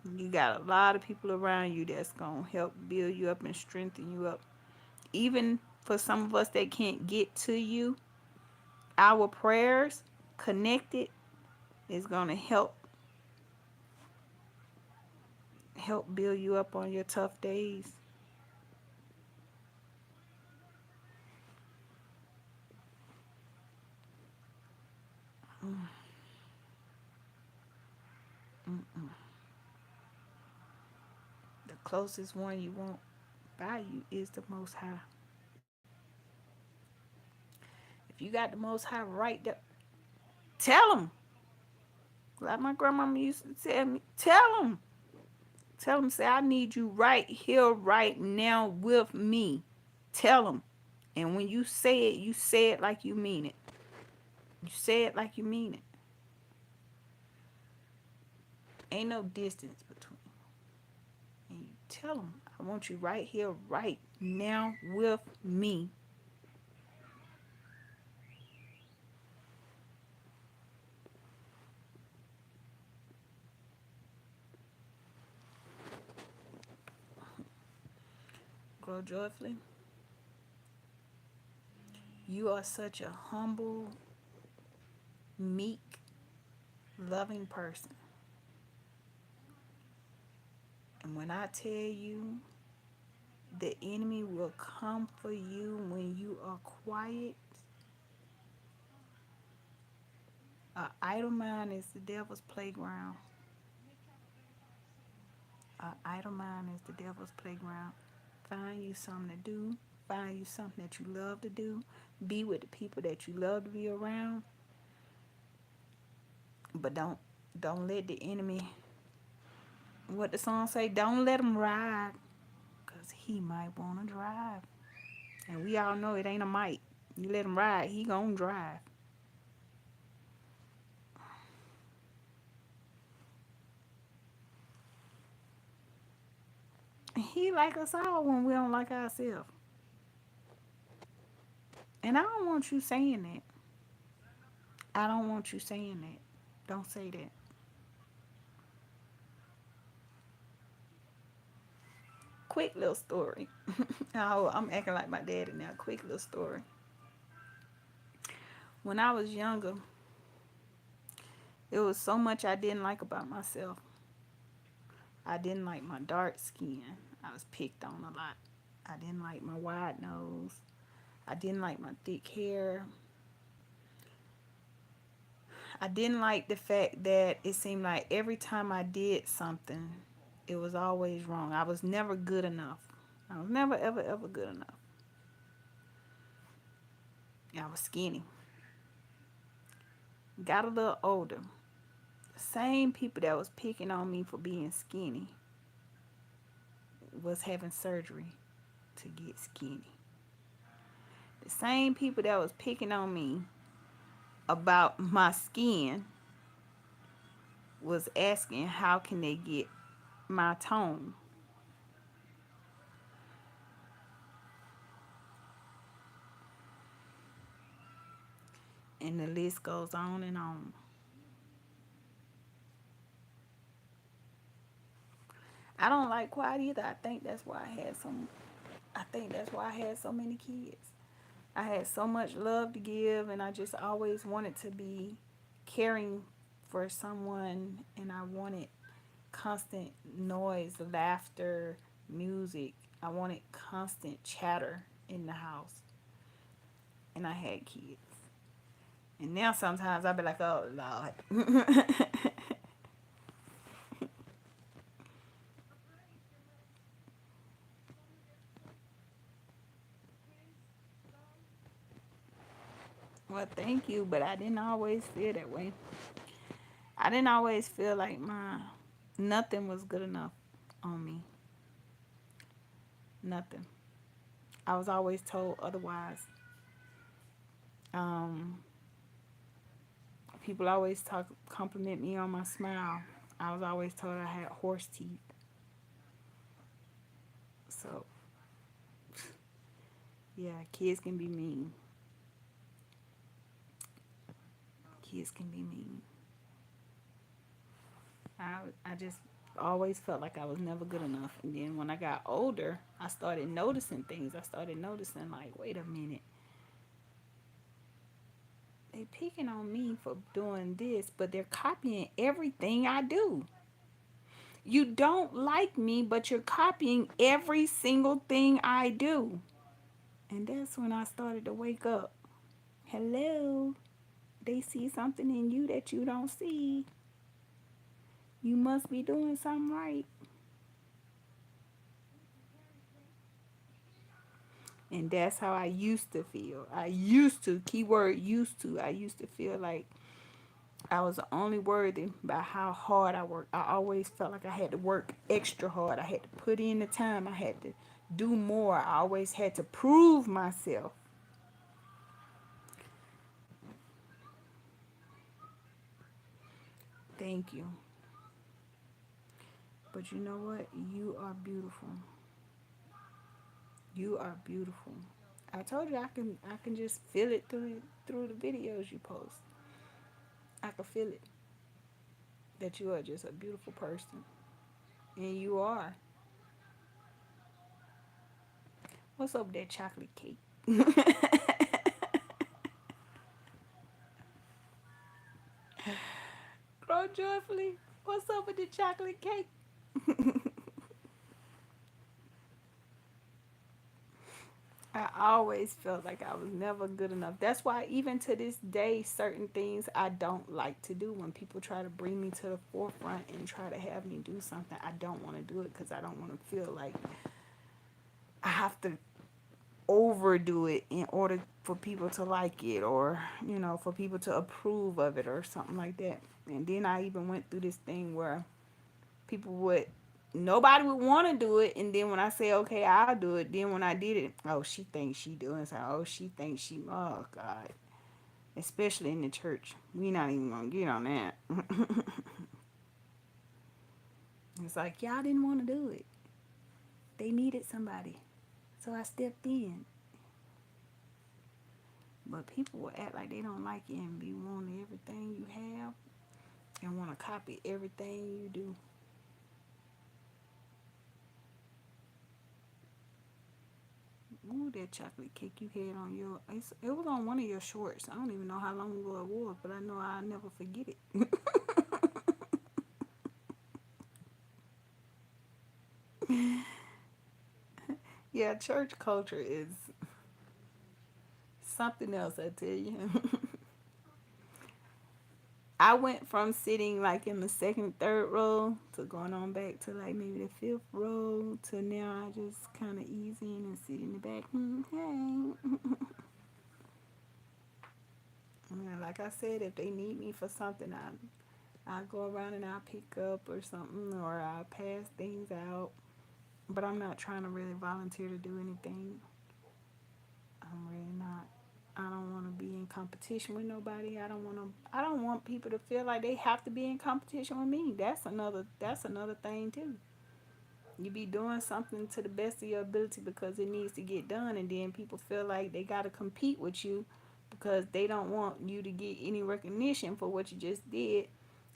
You got a lot of people around you that's going to help build you up and strengthen you up. Even for some of us that can't get to you, our prayers connected is going to help build you up on your tough days. The closest one you want by you is the Most High. If you got the Most High right there, tell him. Like my grandmama used to tell me, tell him. Tell him, say, I need you right here, right now with me. Tell him. And when you say it like you mean it. You say it like you mean it. Ain't no distance between. And you tell him, I want you right here, right now with me. Grow joyfully. You are such a humble, meek, loving person. And when I tell you the enemy will come for you when you are quiet, a idle mind is the devil's playground. A idle mind is the devil's playground. Find you something to do. Find you something that you love to do. Be with the people that you love to be around. But don't let the enemy, what the song say, don't let him ride, because he might want to drive. And we all know it ain't a might. You let him ride, he gonna drive. He like us all when we don't like ourselves. And I don't want you saying that. I don't want you saying that. Don't say that. Quick little story. Oh, I'm acting like my daddy now. Quick little story. When I was younger, it was so much I didn't like about myself. I didn't like my dark skin. I was picked on a lot. I didn't like my wide nose. I didn't like my thick hair. I didn't like the fact that it seemed like every time I did something, it was always wrong. I was never good enough. I was never, ever, ever good enough. I was skinny. Got a little older. The same people that was picking on me for being skinny was having surgery to get skinny. The same people that was picking on me about my skin was asking how can they get my tone. And the list goes on and on. I don't like quiet either. I think that's why I had so many kids. I had so much love to give, and I just always wanted to be caring for someone, and I wanted constant noise, laughter, music. I wanted constant chatter in the house, and I had kids. And now sometimes I be like, oh Lord. Well, thank you, but I didn't always feel that way. I didn't always feel like my nothing was good enough on me. Nothing. I was always told otherwise. Um, People always compliment me on my smile. I was always told I had horse teeth. So yeah, kids can be mean. Kids can be mean. I just always felt like I was never good enough. And then when I got older, I started noticing things. I started noticing, like, wait a minute, they picking on me for doing this, but they're copying everything I do. You don't like me, but you're copying every single thing I do. And that's when I started to wake up. Hello. They see something in you that you don't see. You must be doing something right. And that's how I used to feel. Keyword used to. I used to feel like I was only worthy by how hard I worked. I always felt like I had to work extra hard. I had to put in the time. I had to do more. I always had to prove myself. Thank you. But you know what? You are beautiful. You are beautiful. I told you I can just feel it through the videos you post. I can feel it that you are just a beautiful person. And you are. What's up with that chocolate cake? Grow joyfully. What's up with the chocolate cake? I always felt like I was never good enough. That's why even to this day, certain things I don't like to do. When people try to bring me to the forefront and try to have me do something, I don't want to do it because I don't want to feel like I have to overdo it in order for people to like it, or for people to approve of it or something like that. And then I even went through this thing where people would nobody would want to do it, and then when I say okay I'll do it, then when I did it, oh she thinks she doing so, oh she thinks she, oh god, especially in the church, we not even gonna get on that. It's like y'all didn't want to do it, they needed somebody, so I stepped in. But people will act like they don't like you and be wanting everything you have and want to copy everything you do. Ooh, that chocolate cake you had on it was on one of your shorts. I don't even know how long ago it was, but I know I'll never forget it. Yeah, church culture is something else, I tell you. I went from sitting like in the second, third row to going on back to like maybe the fifth row to now I just kind of ease in and sit in the back. Hey. And like I said, if they need me for something, I'll go around and I'll pick up or something, or I'll pass things out. But I'm not trying to really volunteer to do anything. I'm really not. I don't want to be in competition with nobody. I don't want to. I don't want people to feel like they have to be in competition with me. That's another thing too. You be doing something to the best of your ability because it needs to get done, and then people feel like they got to compete with you because they don't want you to get any recognition for what you just did.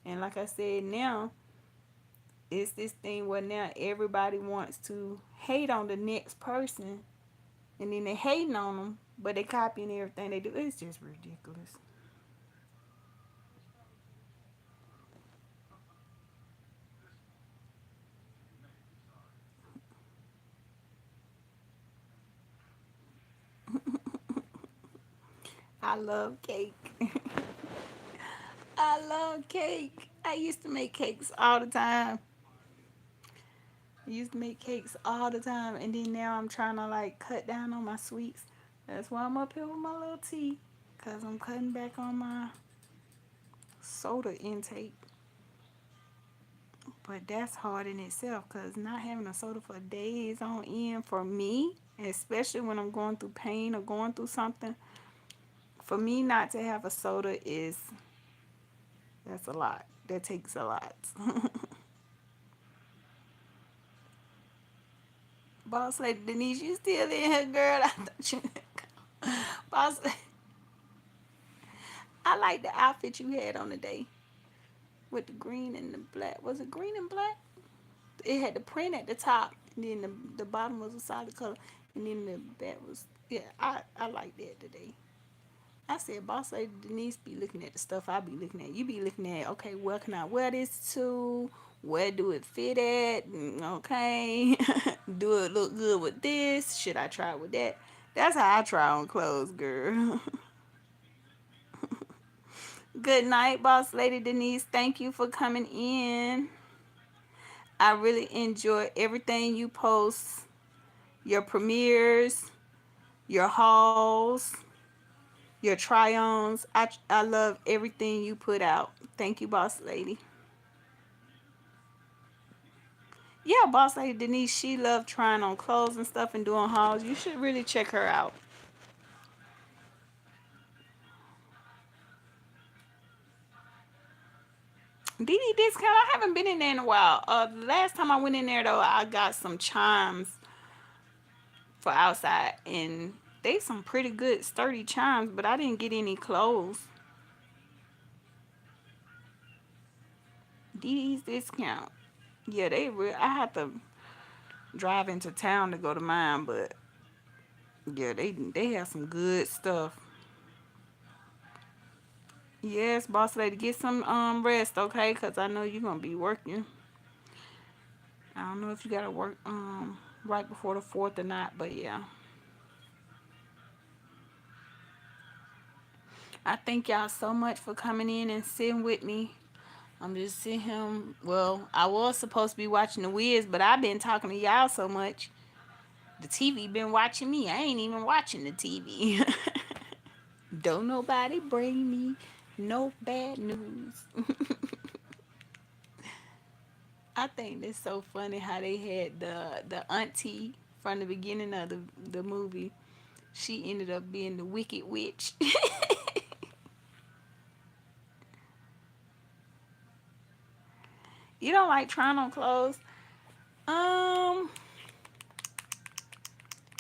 And like I said, now it's this thing where now everybody wants to hate on the next person, and then they hating on them, but they copying everything they do. It's just ridiculous. I love cake. I love cake. I used to make cakes all the time. I used to make cakes all the time, and then now I'm trying to like cut down on my sweets. That's why I'm up here with my little tea, cause I'm cutting back on my soda intake. But that's hard in itself, cause not having a soda for days on end for me, especially when I'm going through pain or going through something, for me not to have a soda is that's a lot. That takes a lot. Boss lady Denise, you still in here, girl? I thought you. Boss, I like the outfit you had on today with the green and the black. Was it green and black? It had the print at the top, and then the bottom was a solid color, and then the back was, yeah. I like that today. I said, boss lady Denise be looking at the stuff I be looking at. You be looking at, okay, where can I wear this to? Where do it fit at? Okay, do it look good with this? Should I try with that? That's how I try on clothes, girl. Good night, boss lady Denise. Thank you for coming in. I really enjoy everything you post, your premieres, your hauls, your try-ons. I love everything you put out. Thank you, boss lady. Yeah, boss lady Denise, she loved trying on clothes and stuff and doing hauls. You should really check her out. DD Discount, I haven't been in there in a while. The last time I went in there though, I got some chimes for outside, and they some pretty good sturdy chimes, but I didn't get any clothes. DD's Discount. Yeah, they real. I had to drive into town to go to mine, but yeah, they have some good stuff. Yes, boss lady, get some rest, okay? Cause I know you're gonna be working. I don't know if you gotta work right before the fourth or not, but yeah. I thank y'all so much for coming in and sitting with me. I'm just sitting here. Well, I was supposed to be watching the Wiz, but I've been talking to y'all so much. The TV been watching me. I ain't even watching the TV. Don't nobody bring me no bad news. I think it's so funny how they had the auntie from the beginning of the movie. She ended up being the wicked witch. You don't like trying on clothes? Um,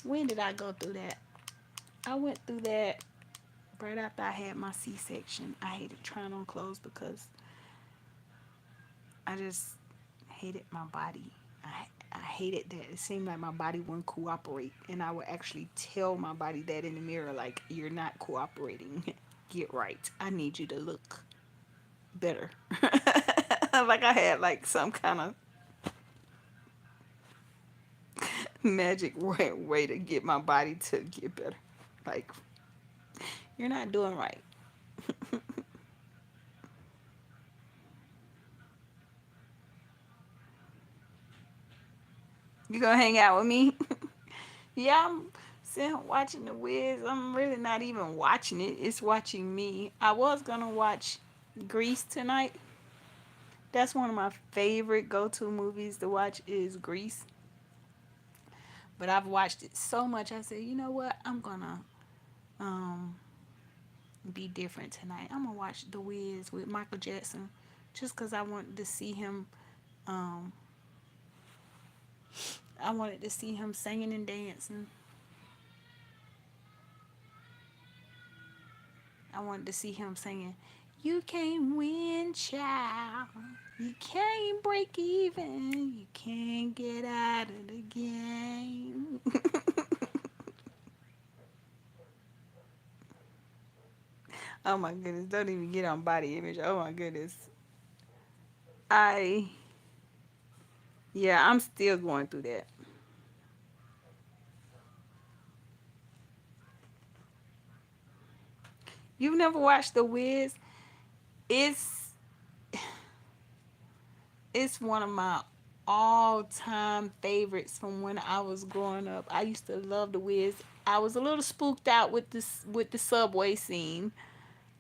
when did I go through that? I went through that right after I had my C-section. I hated trying on clothes because I just hated my body. I hated that. It seemed like my body wouldn't cooperate. And I would actually tell my body that in the mirror, like, you're not cooperating. Get right. I need you to look better. Like I had like some kind of magic way to get my body to get better. Like, you're not doing right. You gonna hang out with me? Yeah, I'm sitting watching The Wiz. I'm really not even watching it. It's watching me. I was gonna watch Grease tonight. That's one of my favorite go-to movies to watch is Grease. But I've watched it so much. I said, you know what? I'm gonna um be different tonight. I'm gonna watch The Wiz with Michael Jackson, just cause I wanted to see him. Um, I wanted to see him singing and dancing. I wanted to see him singing, "You can't win, child. You can't break even. You can't get out of the game." Oh my goodness! Don't even get on body image. Oh my goodness! I Yeah, I'm still going through that. You've never watched The Wiz? It's it's one of my all-time favorites from when I was growing up. I used to love The Wiz. I was a little spooked out with the subway scene.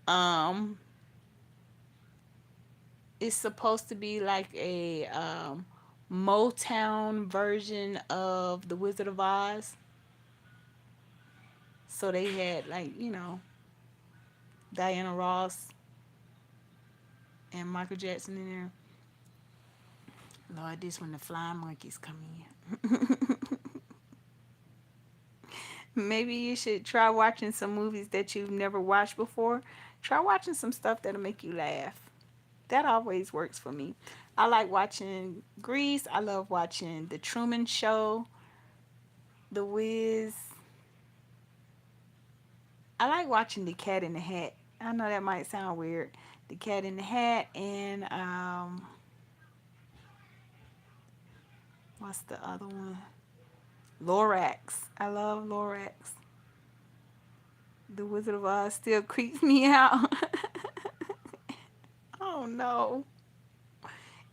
Um, it's supposed to be like a Motown version of The Wizard of Oz. So they had like, Diana Ross and Michael Jackson in there. Lord, this when the flying monkeys come in. Maybe you should try watching some movies that you've never watched before. Try watching some stuff that'll make you laugh. That always works for me. I like watching Grease. I love watching The Truman Show, The Wiz. I like watching The Cat in the Hat. I know that might sound weird. The Cat in the Hat and what's the other one? Lorax. I love Lorax. The Wizard of Oz still creeps me out. Oh no.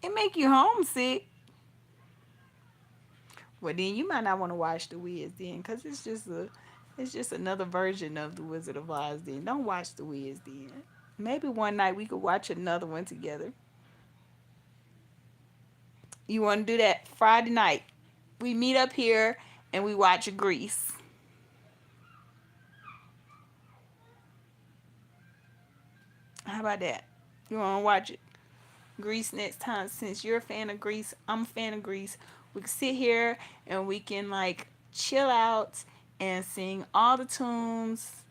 It make you homesick. Well then you might not want to watch The Wiz then, cause it's just another version of The Wizard of Oz. Then don't watch The Wiz then. Maybe one night we could watch another one together. You want to do that Friday night? We meet up here and we watch Grease. How about that? You want to watch it? Grease next time. Since you're a fan of Grease, I'm a fan of Grease. We can sit here and we can like chill out and sing all the tunes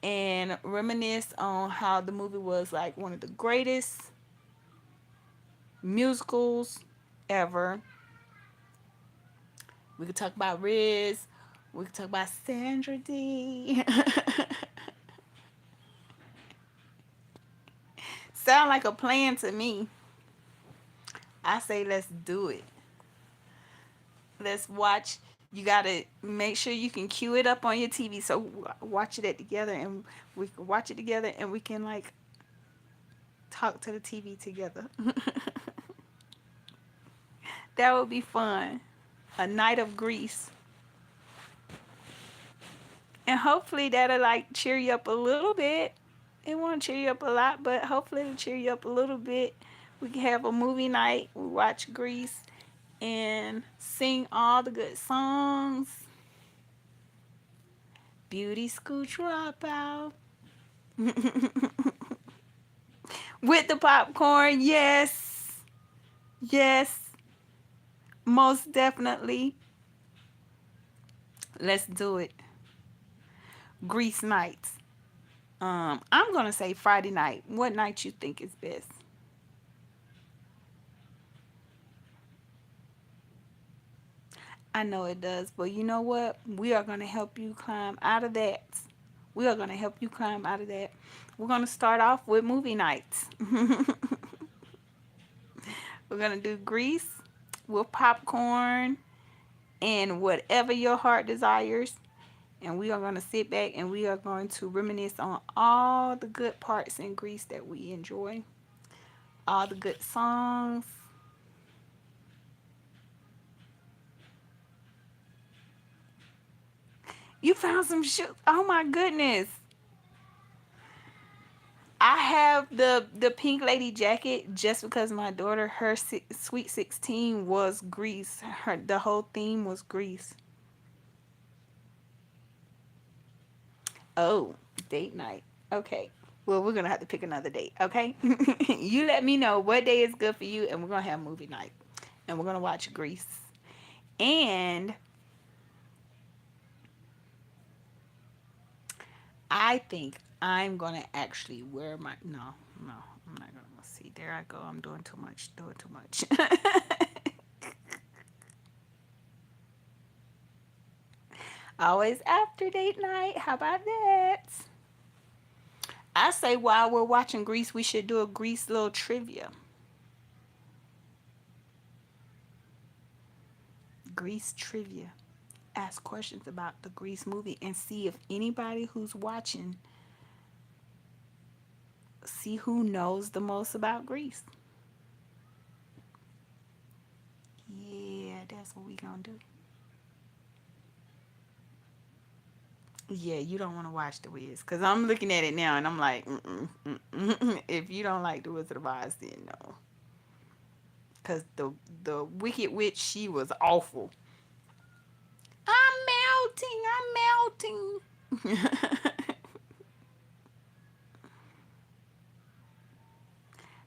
and reminisce on how the movie was like one of the greatest musicals ever. We could talk about Riz. We could talk about Sandra D. Sound like a plan to me. I say let's do it. Let's watch. You gotta make sure you can cue it up on your TV. So watch it together, and we can watch it together, and we can like talk to the TV together. That would be fun. A night of Grease, and hopefully that'll like cheer you up a little bit. It won't cheer you up a lot, but hopefully it'll cheer you up a little bit. We can have a movie night. We watch Grease and sing all the good songs. Beauty school dropout. With the popcorn, yes. Yes. Most definitely. Let's do it. Grease nights. I'm gonna say Friday night. What night you think is best? I know it does, but you know what? We are gonna help you climb out of that. We are gonna help you climb out of that. We're gonna start off with movie nights. We're gonna do Grease with popcorn and whatever your heart desires. And we are going to sit back and we are going to reminisce on all the good parts in Grease that we enjoy, all the good songs. You found some shoes. Oh my goodness. I have the pink lady jacket just because my daughter, her sweet 16 was Grease. The whole theme was Grease. Oh, date night. Okay. Well, we're going to have to pick another date, okay? You let me know what day is good for you, and we're going to have movie night. And we're going to watch Grease. And I think I'm going to actually wear my. No, no, I'm not going to see. There I go. I'm doing too much. Doing too much. Always after date night. How about that? I say while we're watching Grease, we should do a Grease little trivia. Grease trivia. Ask questions about the Grease movie and see if anybody who's watching, see who knows the most about Grease. Yeah, that's what we gonna do. Yeah, you don't want to watch The Wiz because I'm looking at it now and I'm like, if you don't like The Wizard of Oz, then no. Because the Wicked Witch, she was awful. I'm melting.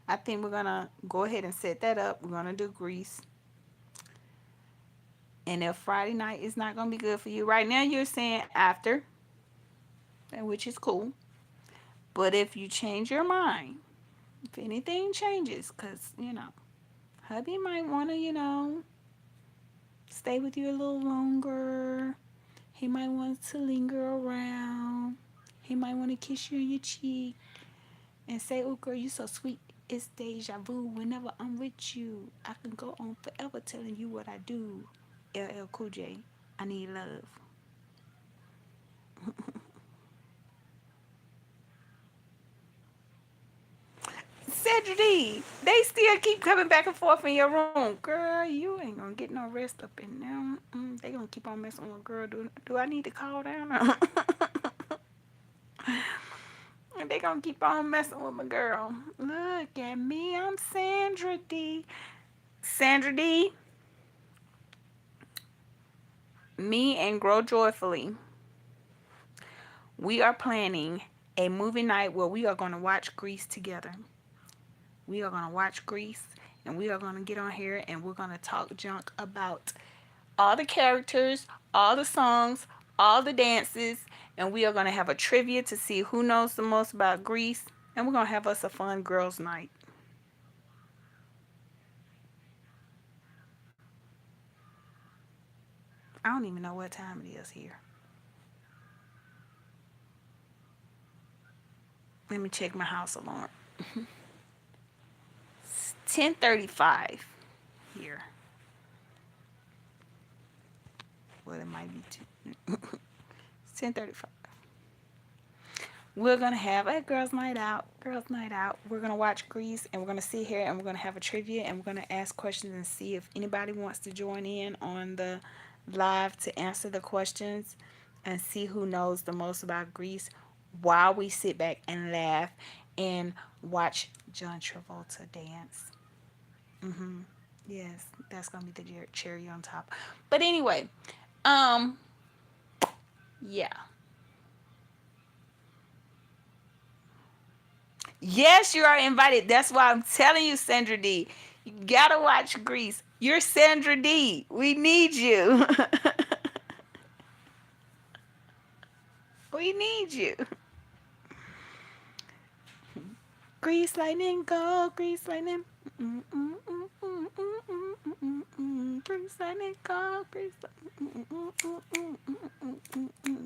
I think we're gonna go ahead and set that up. We're gonna do Grease. And if Friday night is not gonna be good for you, right now you're saying after, which is cool. But if you change your mind, if anything changes, because Hubby might want to, stay with you a little longer. He might want to linger around. He might want to kiss you on your cheek and say, "Oh, girl, you so sweet. It's deja vu. Whenever I'm with you, I can go on forever telling you what I do." LL Cool J, I need love. Cedric D, they still keep coming back and forth in your room. Girl, you ain't gonna get no rest up in there. They gonna keep on messing with girl. Do I need to call down? They gonna keep on messing with my girl. Look at me, I'm Sandra D. Sandra D, me and Grow Joyfully, we are planning a movie night where we are gonna watch Grease together. We are gonna watch Grease, and we are gonna get on here and we're gonna talk junk about all the characters, all the songs, all the dances, and we are going to have a trivia to see who knows the most about Greece, and we're going to have us a fun girls' night. I don't even know what time it is here. Let me check my house alarm. It's 10:35 here. Well, it might be 10:35. We're gonna have a girls' night out. Girls' night out. We're gonna watch Grease, and we're gonna sit here and we're gonna have a trivia, and we're gonna ask questions and see if anybody wants to join in on the live to answer the questions, and see who knows the most about Grease, while we sit back and laugh and watch John Travolta dance. Yes, that's gonna be the cherry on top. But anyway, um, yeah. Yes, you are invited. That's why I'm telling you, Sandra D. You gotta watch Grease. You're Sandra D. We need you. We need you. Grease lightning, go, grease lightning. Grease lightning, go, grease lightning.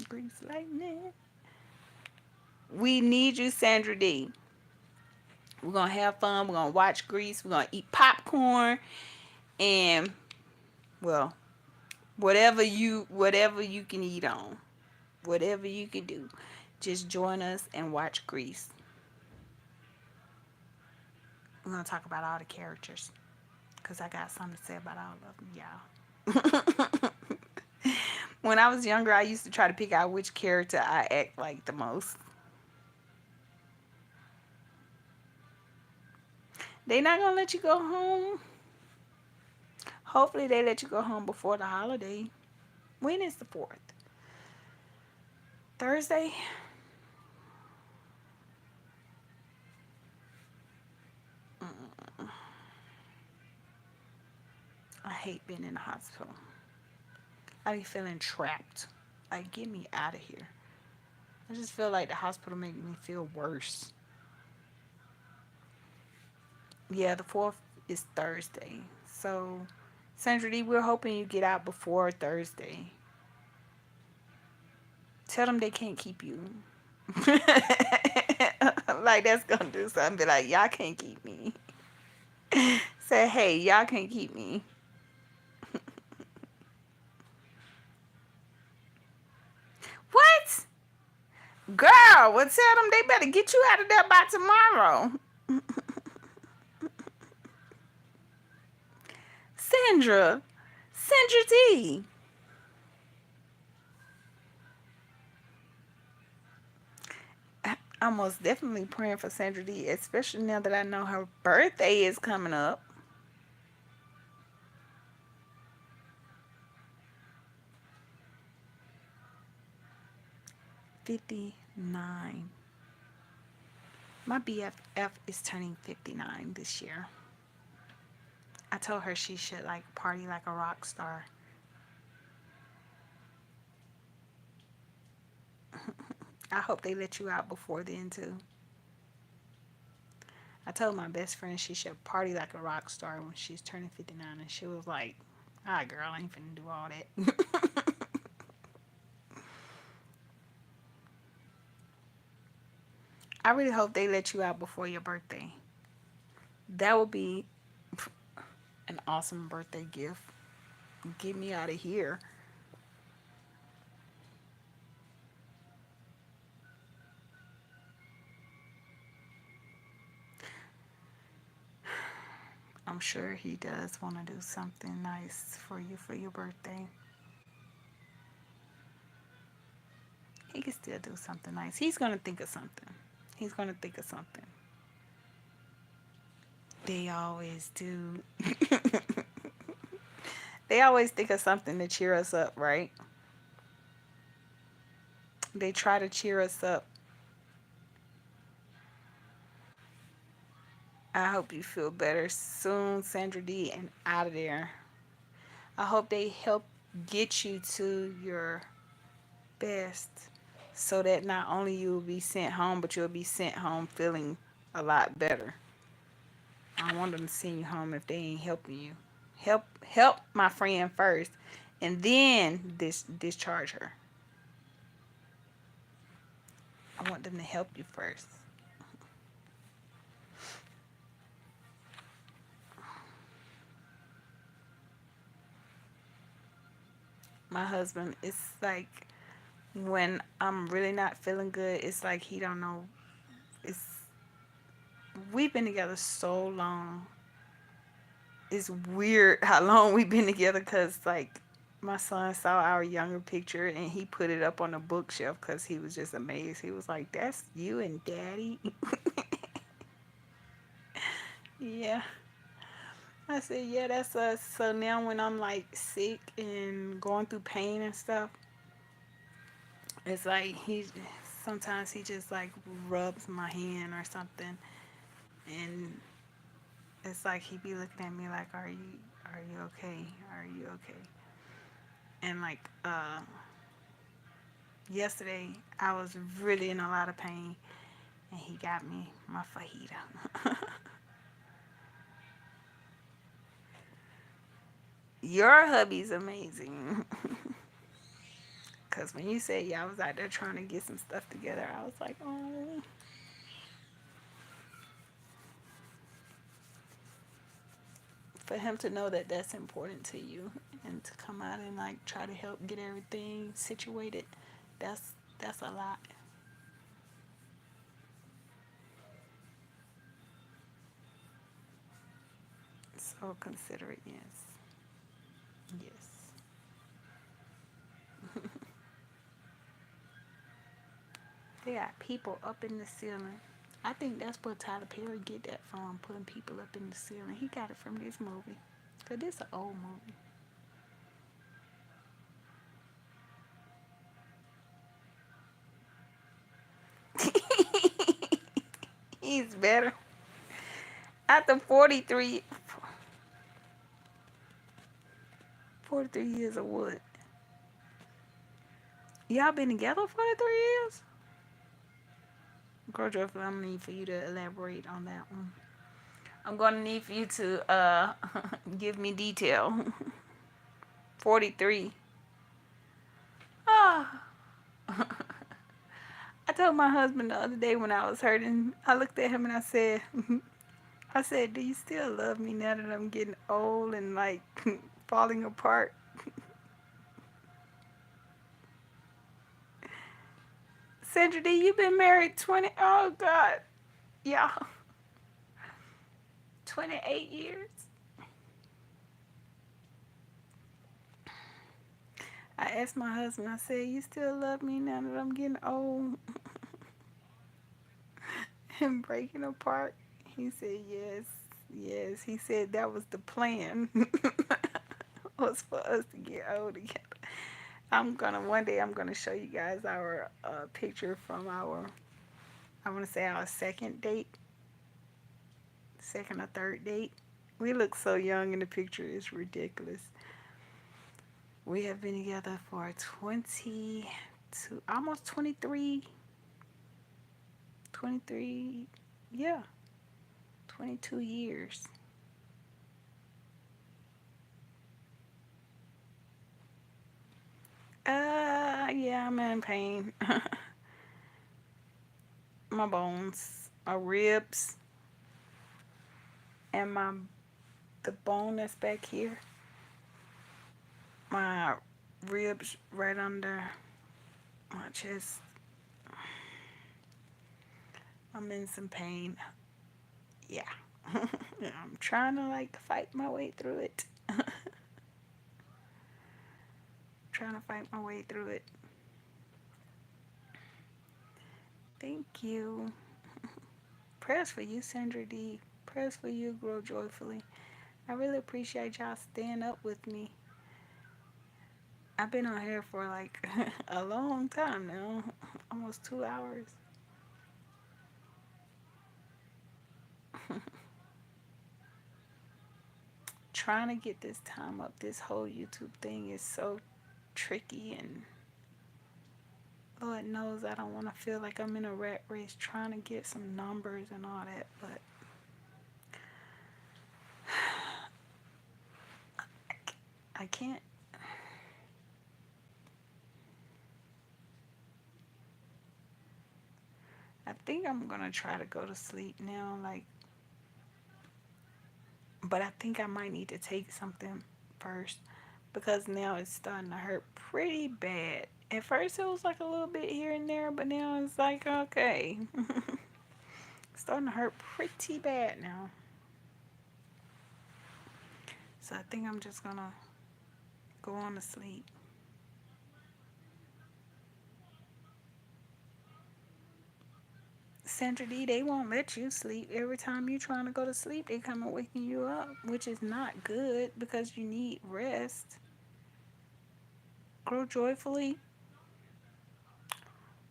Grease lightning. We need you, Sandra D. We're gonna have fun. We're gonna watch Grease. We're gonna eat popcorn, and well, whatever you can eat on, whatever you can do, just join us and watch Grease. We're gonna talk about all the characters because I got something to say about all of them, y'all. When I was younger, I used to try to pick out which character I act like the most. They not gonna let you go home. Hopefully they let you go home before the holiday. When is the 4th? Thursday? I hate being in the hospital. I be feeling trapped. Like, get me out of here. I just feel like the hospital make me feel worse. Yeah, the 4th is Thursday. So, Sandra D, we're hoping you get out before Thursday. Tell them they can't keep you. Like, that's gonna do something. Be like, y'all can't keep me. Say, hey, y'all can't keep me. What? Girl, well, tell them they better get you out of there by tomorrow. Sandra. Sandra D. I'm most definitely praying for Sandra D, especially now that I know her birthday is coming up. 59. My BFF is turning 59 this year. I told her she should like party like a rock star. I hope they let you out before then too. I told my best friend she should party like a rock star when she's turning 59, and she was like, "Ah, girl, I ain't finna do all that." I really hope they let you out before your birthday. That would be an awesome birthday gift. Get me out of here. I'm sure he does want to do something nice for you for your birthday. He can still do something nice. He's going to think of something. He's going to think of something. They always do. They always think of something to cheer us up, right? They try to cheer us up. I hope you feel better soon, Sandra D, and out of there. I hope they help get you to your best so that not only you will be sent home, but you'll be sent home feeling a lot better. I don't want them to send you home if they ain't helping you. Help my friend first, and then discharge her. I want them to help you first. My husband, it's like when I'm really not feeling good, it's like he don't know. It's we've been together so long. It's weird how long we've been together because like my son saw our younger picture and he put it up on the bookshelf because he was just amazed. He was like, "That's you and Daddy." Yeah. I said, "Yeah, that's us." So now when I'm like sick and going through pain and stuff, it's like he sometimes he just like rubs my hand or something, and it's like he be looking at me like, "Are you okay? Are you okay?" And like yesterday, I was really in a lot of pain, and he got me my fajita. Your hubby's amazing. Cause when you said y'all was out there trying to get some stuff together, I was like, oh. For him to know that that's important to you and to come out and like try to help get everything situated, that's a lot. So considerate, yes, yes. They got people up in the ceiling. I think that's where Tyler Perry get that from, putting people up in the ceiling. He got it from this movie. Cause this an old movie. He's better. After 43 years of what? Y'all been together 43 years? Girl, Joyful, I'm gonna need for you to elaborate on that one. I'm gonna need for you to give me detail. 43. Ah. I told my husband the other day when I was hurting, I looked at him and I said, I said, "Do you still love me now that I'm getting old and like falling apart?" Sandra D, you've been married 20, oh God, yeah, 28 years. I asked my husband, I said, "You still love me now that I'm getting old and breaking apart?" He said, "Yes, yes." He said that was the plan, was for us to get old together. One day I'm gonna show you guys our picture from our, I want to say our second or third date. We look so young in the picture, it's ridiculous. We have been together for 22, almost 23, 23, yeah. 22 years. Yeah, I'm in pain. My bones, my ribs, and the bone that's back here. My ribs right under my chest. I'm in some pain. Yeah. I'm trying to like fight my way through it. Trying to fight my way through it. Thank you. Prayers for you, Sandra D. Prayers for you, grow joyfully. I really appreciate y'all staying up with me. I've been on here for like a long time now, almost 2 hours. Trying to get this time up, this whole YouTube thing is so tricky, and Lord knows I don't want to feel like I'm in a rat race trying to get some numbers and all that, but I can't. I think I'm gonna try to go to sleep now, like, but I think I might need to take something first because now it's starting to hurt pretty bad. At first, it was like a little bit here and there, but now it's like, okay. It's starting to hurt pretty bad now. So I think I'm just gonna go on to sleep. Sandra D, they won't let you sleep. Every time you're trying to go to sleep, they come and waking you up, which is not good because you need rest. Grow joyfully.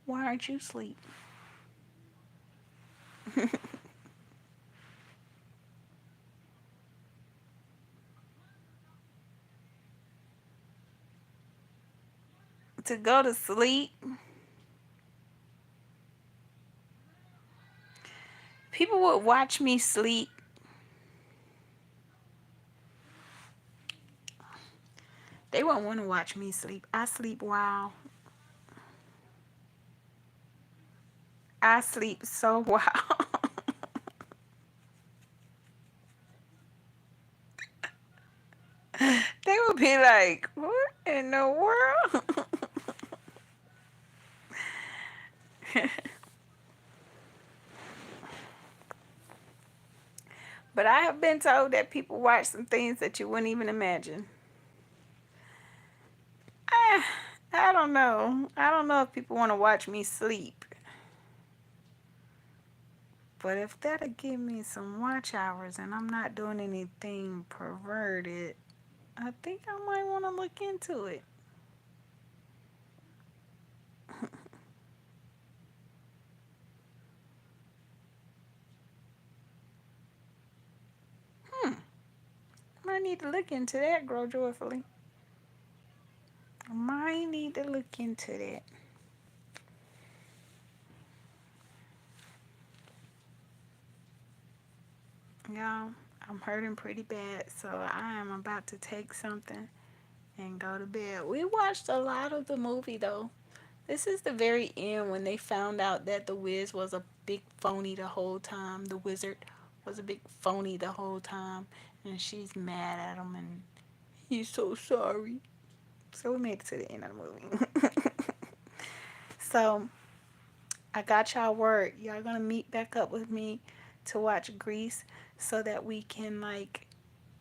Why aren't you asleep? To go to sleep. People would watch me sleep. They won't want to watch me sleep. I sleep wow. I sleep so wow. They would be like, what in the world? But I have been told that people watch some things that you wouldn't even imagine. I, I don't know. I don't know if people want to watch me sleep. But if that'll give me some watch hours and I'm not doing anything perverted, I think I might want to look into it. Hmm. I might need to look into that, grow joyfully. I might need to look into that. Y'all, I'm hurting pretty bad, so I am about to take something and go to bed. We watched a lot of the movie though. This is the very end when they found out that the Wiz was a big phony the whole time. The wizard was a big phony the whole time, and she's mad at him, and he's so sorry. So we made it to the end of the movie. So I got y'all word. Y'all gonna meet back up with me to watch Grease so that we can like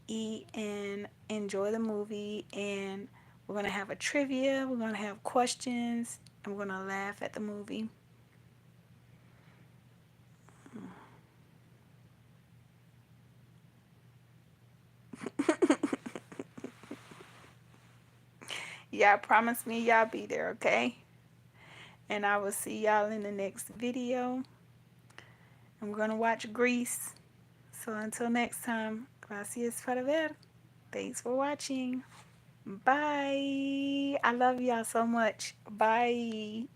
eat and enjoy the movie, and we're gonna have a trivia, we're gonna have questions, and we're gonna laugh at the movie. Y'all promise me y'all be there, okay? And I will see y'all in the next video. And we're gonna watch Grease. So until next time, gracias por ver. Thanks for watching. Bye. I love y'all so much. Bye.